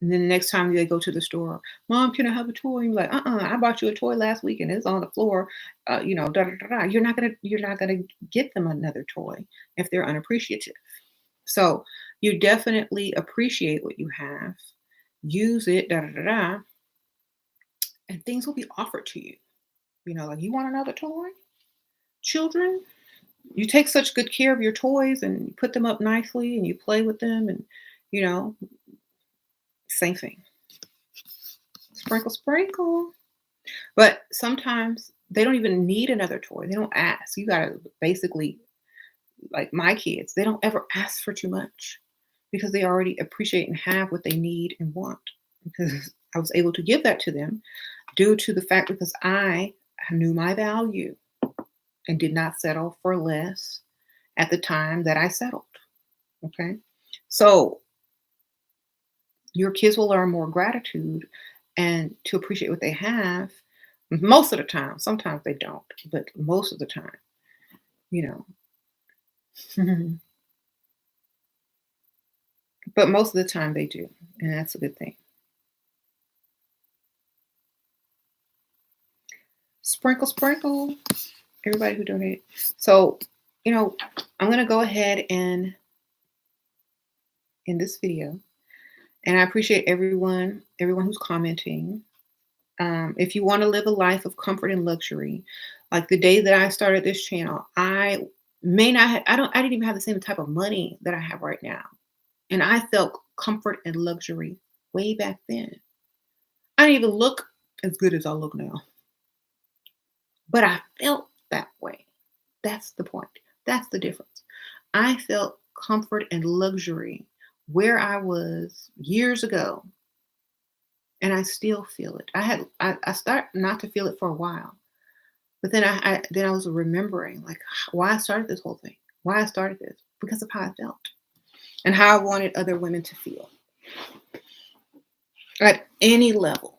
And then the next time they go to the store, "Mom, can I have a toy?" You're like, I bought you a toy last week and it's on the floor. Da, da, da, da. You're not gonna get them another toy if they're unappreciative. So you definitely appreciate what you have, use it, da da da da, and things will be offered to you. Like, you want another toy? Children, you take such good care of your toys and you put them up nicely and you play with them, and you know, same thing. Sprinkle, sprinkle. But sometimes they don't even need another toy. They don't ask. You gotta basically, like my kids, they don't ever ask for too much because they already appreciate and have what they need and want. Because I was able to give that to them due to the fact because I knew my value and did not settle for less at the time that I settled. Okay. So your kids will learn more gratitude and to appreciate what they have most of the time. Sometimes they don't, but most of the time, you know. But most of the time they do. And that's a good thing. Sprinkle, sprinkle, everybody who donated. So, I'm going to go ahead and in this video, and I appreciate everyone who's commenting. If you want to live a life of comfort and luxury, like the day that I started this channel, I may not have, I didn't even have the same type of money that I have right now. And I felt comfort and luxury way back then. I didn't even look as good as I look now, but I felt that way. That's the point. That's the difference. I felt comfort and luxury where I was years ago, and I still feel it. I started not to feel it for a while, but then I was remembering like why I started this whole thing, why I started this, because of how I felt and how I wanted other women to feel at any level.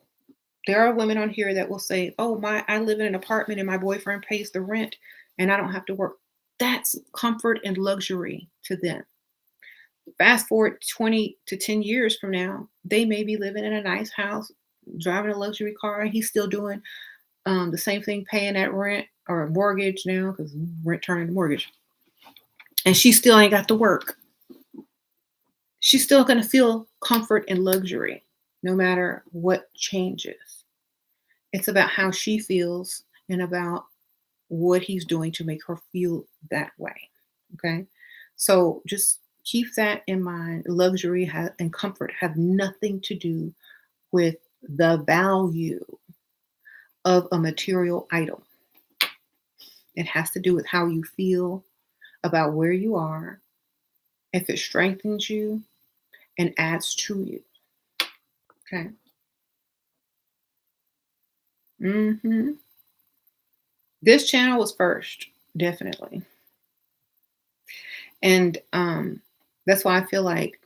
There are women on here that will say, "Oh, I live in an apartment and my boyfriend pays the rent and I don't have to work." That's comfort and luxury to them. Fast forward 20 to 10 years from now, they may be living in a nice house, driving a luxury car, and he's still doing the same thing, paying that rent or mortgage now because rent turned into mortgage. And she still ain't got to work. She's still going to feel comfort and luxury no matter what changes. It's about how she feels and about what he's doing to make her feel that way. Okay. So just keep that in mind. Luxury and comfort have nothing to do with the value of a material item. It has to do with how you feel about where you are, if it strengthens you and adds to you. Okay. This channel was first, definitely. And that's why I feel like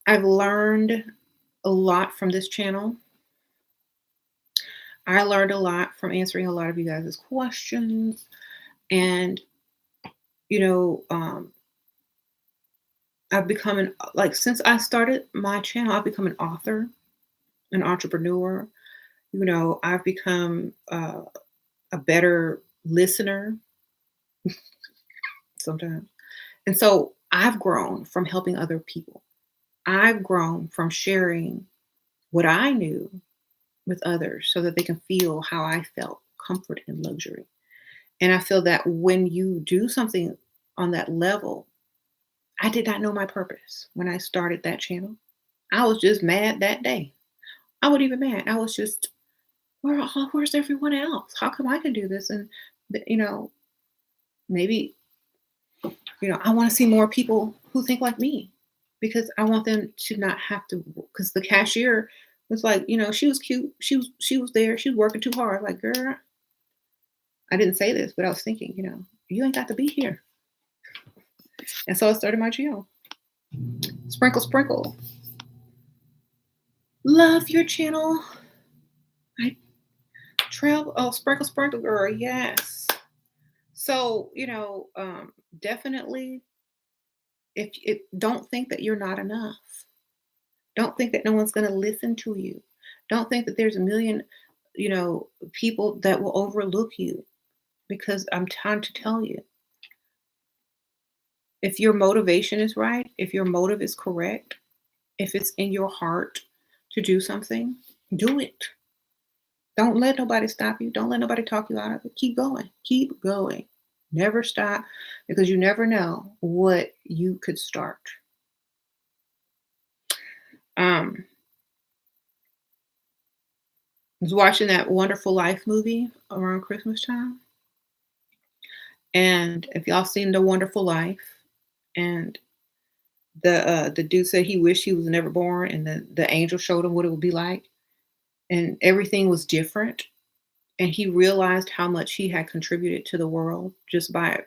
I've learned a lot from this channel. I learned a lot from answering a lot of you guys' questions. And, I've become since I started my channel, I've become an author, an entrepreneur. I've become a better listener sometimes. And so I've grown from helping other people. I've grown from sharing what I knew with others so that they can feel how I felt, comfort and luxury. And I feel that when you do something on that level, I did not know my purpose when I started that channel. I was just mad that day. I wasn't even mad. I was just, where's everyone else? How come I can do this? And, maybe, I want to see more people who think like me because I want them to not have to, because the cashier was like, she was cute. She was there. She was working too hard. Like, girl, I didn't say this, but I was thinking, you ain't got to be here. And so I started my channel. Sprinkle, sprinkle. Love your channel. I travel. Oh, sprinkle, sprinkle, girl. Yes. So, definitely, if don't think that you're not enough. Don't think that no one's going to listen to you. Don't think that there's a million, people that will overlook you, because I'm trying to tell you, if your motivation is right, if your motive is correct, if it's in your heart to do something, do it. Don't let nobody stop you. Don't let nobody talk you out of it. Keep going. Keep going. Never stop, because you never know what you could start. I was watching that Wonderful Life movie around Christmas time. And if y'all seen The Wonderful Life, and the dude said he wished he was never born, and the angel showed him what it would be like, and everything was different. And he realized how much he had contributed to the world just by,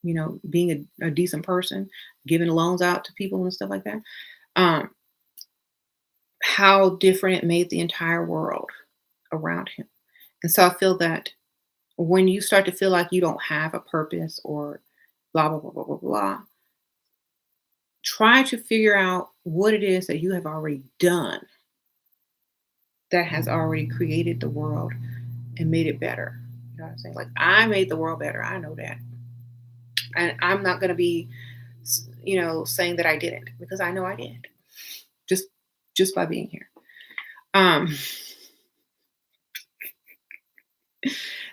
being a decent person, giving loans out to people and stuff like that. Um, how different it made the entire world around him. And so I feel that when you start to feel like you don't have a purpose, or blah, blah, blah, blah, blah, blah, try to figure out what it is that you have already done that has already created the world and made it better. You know what I'm saying? Like, I made the world better. I know that. And I'm not going to be, saying that I didn't, because I know I did, just by being here.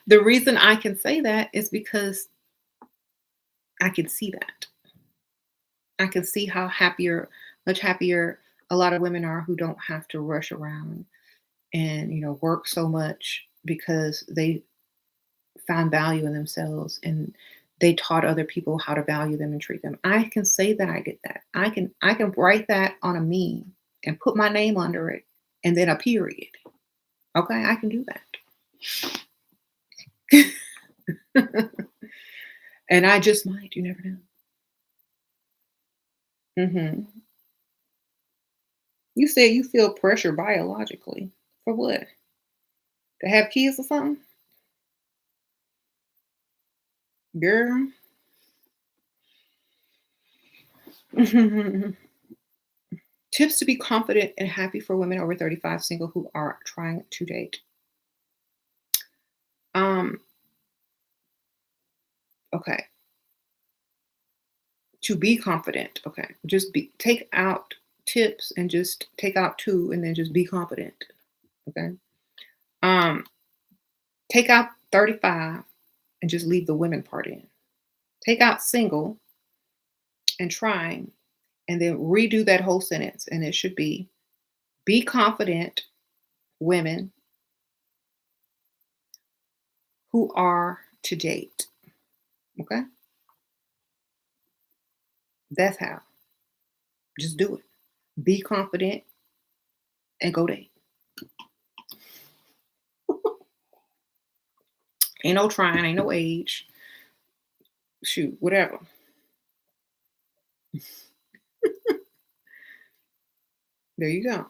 The reason I can say that is because I can see that. I can see how much happier a lot of women are who don't have to rush around and, work so much, because they found value in themselves, and they taught other people how to value them and treat them. I can say that I did that. I can write that on a meme and put my name under it, and then a period. Okay, I can do that. And I just might. You never know. You said you feel pressure biologically. For what? To have kids or something? Girl. Tips to be confident and happy for women over 35 single who are trying to date. Um, okay. To be confident. Okay. Take out tips and just take out two, and then just be confident. Okay. Um, take out 35 and just leave the women part in. Take out single and trying, and then redo that whole sentence. And it should be confident women who are to date. Okay? That's how. Just do it. Be confident and go date. Ain't no trying, ain't no age. Shoot, whatever. There you go.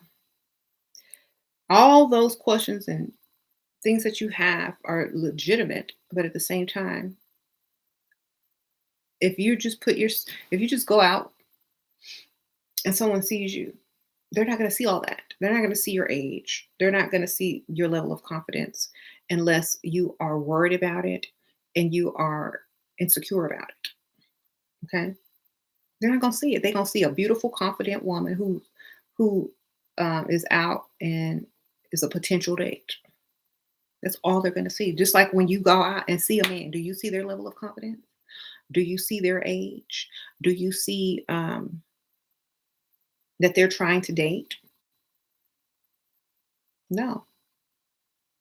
All those questions and things that you have are legitimate, but at the same time, if you just go out and someone sees you, they're not going to see all that. They're not going to see your age. They're not going to see your level of confidence unless you are worried about it and you are insecure about it. Okay? They're not going to see it. They're going to see a beautiful, confident woman who is out and is a potential date. That's all they're going to see. Just like when you go out and see a man, do you see their level of confidence? Do you see their age? Do you see that they're trying to date? No,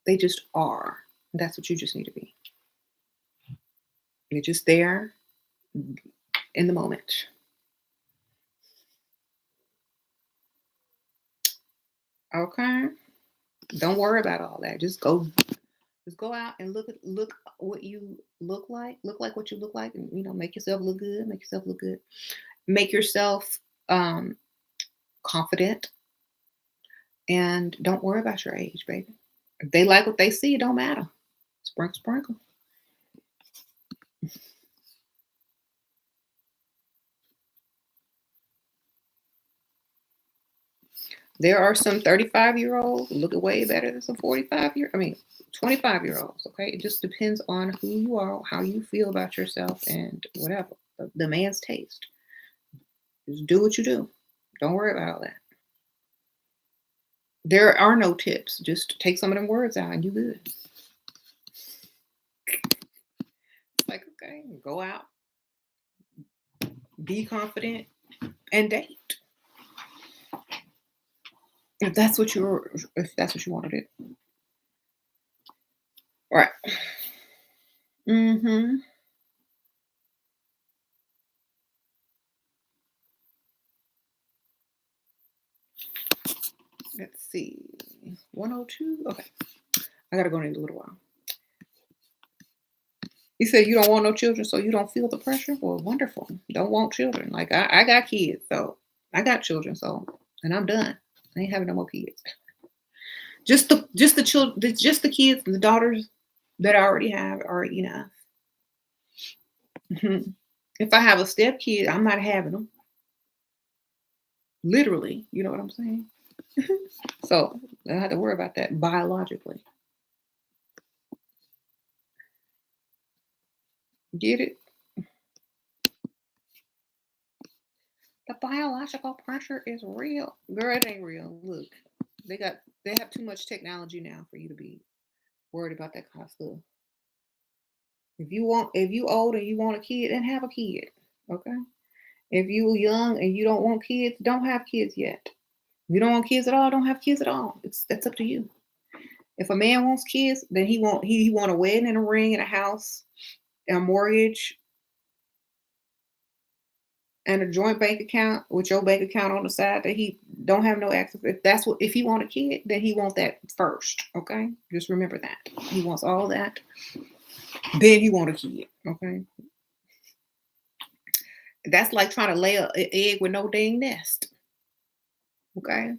they just are. That's what you just need to be. You're just there in the moment. Okay. Don't worry about all that. Just go out and look what you look like. Look like what you look like, and make yourself look good. Make yourself look good. Make yourself confident, and don't worry about your age, baby. If they like what they see, it don't matter. Sprinkle, sprinkle. There are some 35-year-olds looking way better than some 25-year-olds. Okay. It just depends on who you are, how you feel about yourself, and whatever. The man's taste. Just do what you do. Don't worry about all that. There are no tips. Just take some of them words out and you good. Like, okay, go out, be confident, and date. If that's what you want to do. All right. Mm-hmm. Let's see. 102. Okay. I gotta go in a little while. You said you don't want no children, so you don't feel the pressure? Well, wonderful. Don't want children. Like I got kids, so I got children, so and I'm done. I ain't having no more kids. Just the children, just the kids, the daughters that I already have are enough. If I have a step kid, I'm not having them. Literally, you know what I'm saying? So I don't have to worry about that biologically. Get it? The biological pressure is real. Girl, it ain't real. Look, they have too much technology now for you to be worried about that kind of stuff. If you old and you want a kid, then have a kid. Okay. If you young and you don't want kids, don't have kids yet. If you don't want kids at all, don't have kids at all. That's up to you. If a man wants kids, then he want a wedding and a ring and a house and a mortgage and a joint bank account with your bank account on the side that he don't have no access. If he want a kid, then he want that first. Okay, just remember that he wants all that. Then he want a kid. Okay, that's like trying to lay an egg with no dang nest. Okay,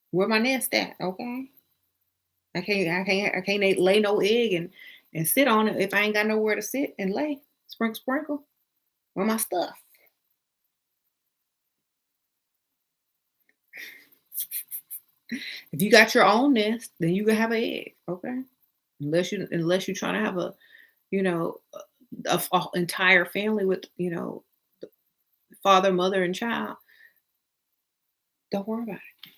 where my nest at? Okay, I can't lay no egg and sit on it if I ain't got nowhere to sit and lay. Sprinkle, sprinkle. Where my stuff? If you got your own nest, then you can have an egg. Okay, unless you're trying to have you know a entire family with father, mother, and child. Don't worry about it.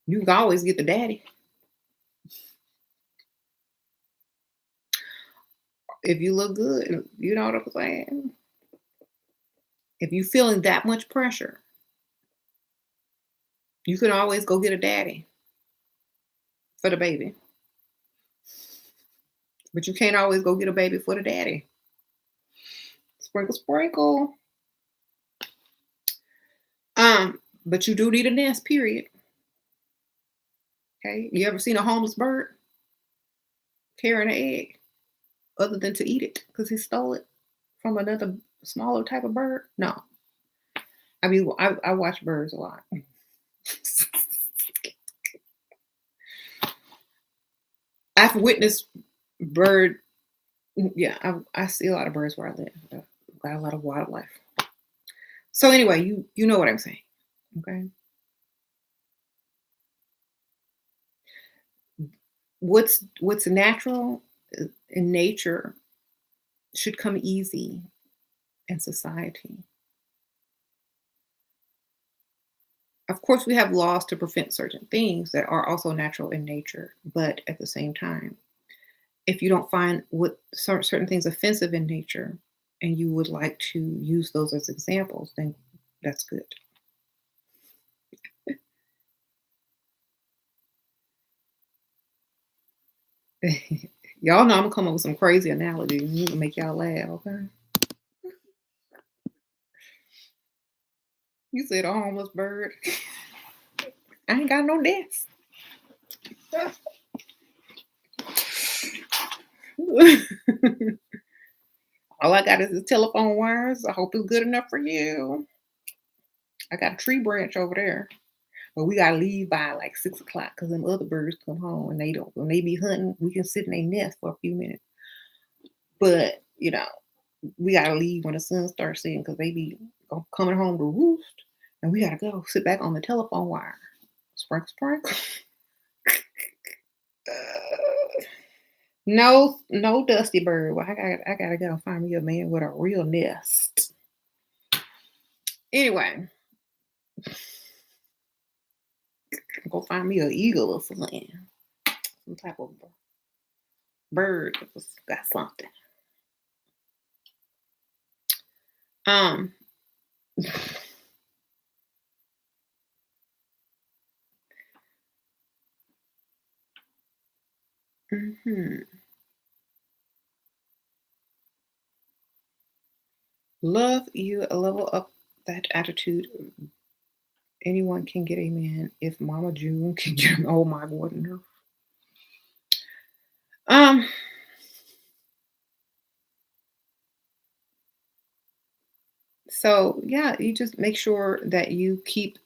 You can always get the daddy. If you look good, you know what I'm saying? If you feeling that much pressure, you can always go get a daddy for the baby. But you can't always go get a baby for the daddy. Sprinkle, sprinkle. But you do need a nest, period. Okay. You ever seen a homeless bird carrying an egg other than to eat it because he stole it from another smaller type of bird? No. I mean, I watch birds a lot. I've witnessed bird. Yeah, I see a lot of birds where I live. Got a lot of wildlife. So anyway, you know what I'm saying, okay? What's natural in nature should come easy in society. Of course, we have laws to prevent certain things that are also natural in nature, but at the same time, if you don't find what certain things offensive in nature and you would like to use those as examples, then that's good. Y'all know I'm gonna come up with some crazy analogies to make y'all laugh, okay? You said a homeless bird. I ain't got no nest. All I got is the telephone wires. I hope it's good enough for you. I got a tree branch over there. But we gotta leave by like 6 o'clock because them other birds come home and they don't. When they be hunting, we can sit in their nest for a few minutes. But we gotta leave when the sun starts setting because they be coming home to roost, and we gotta go sit back on the telephone wire. Sprinkle, sprinkle. No, dusty bird. Well, I gotta go find me a man with a real nest. Anyway, go find me an eagle or something. Some type of bird that's got something. Um. mhm. Love you level up that attitude. Anyone can get a man if Mama June can get him. Oh my goodness. Um. So yeah, you just make sure that you keep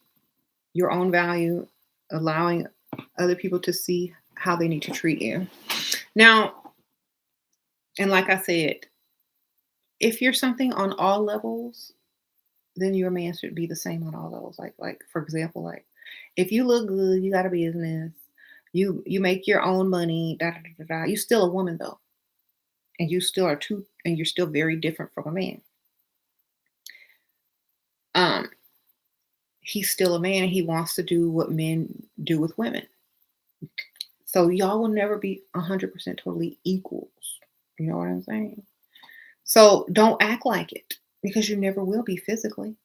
your own value, allowing other people to see how they need to treat you. Now, and like I said, if you're something on all levels, then your man should be the same on all levels. Like for example, like if you look good, you got a business, you make your own money, da da da da. You still a woman though, and you still are two, and you're still very different from a man. Um, he's still a man, and he wants to do what men do with women. So y'all will never be 100% totally equals. You know what I'm saying? So don't act like it because you never will be physically.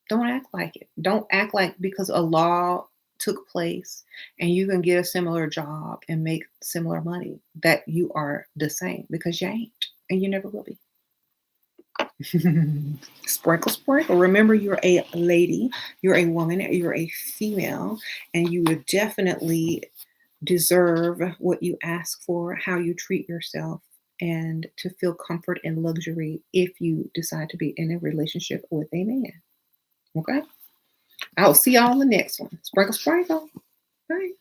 Don't act like it. Don't act like because a law took place and you can get a similar job and make similar money that you are the same because you ain't and you never will be. Sprinkle, sprinkle. Remember, you're a lady, you're a woman, you're a female, and you would definitely deserve what you ask for, how you treat yourself, and to feel comfort and luxury if you decide to be in a relationship with a man. Okay? I'll see y'all in the next one. Sprinkle, sprinkle. Bye.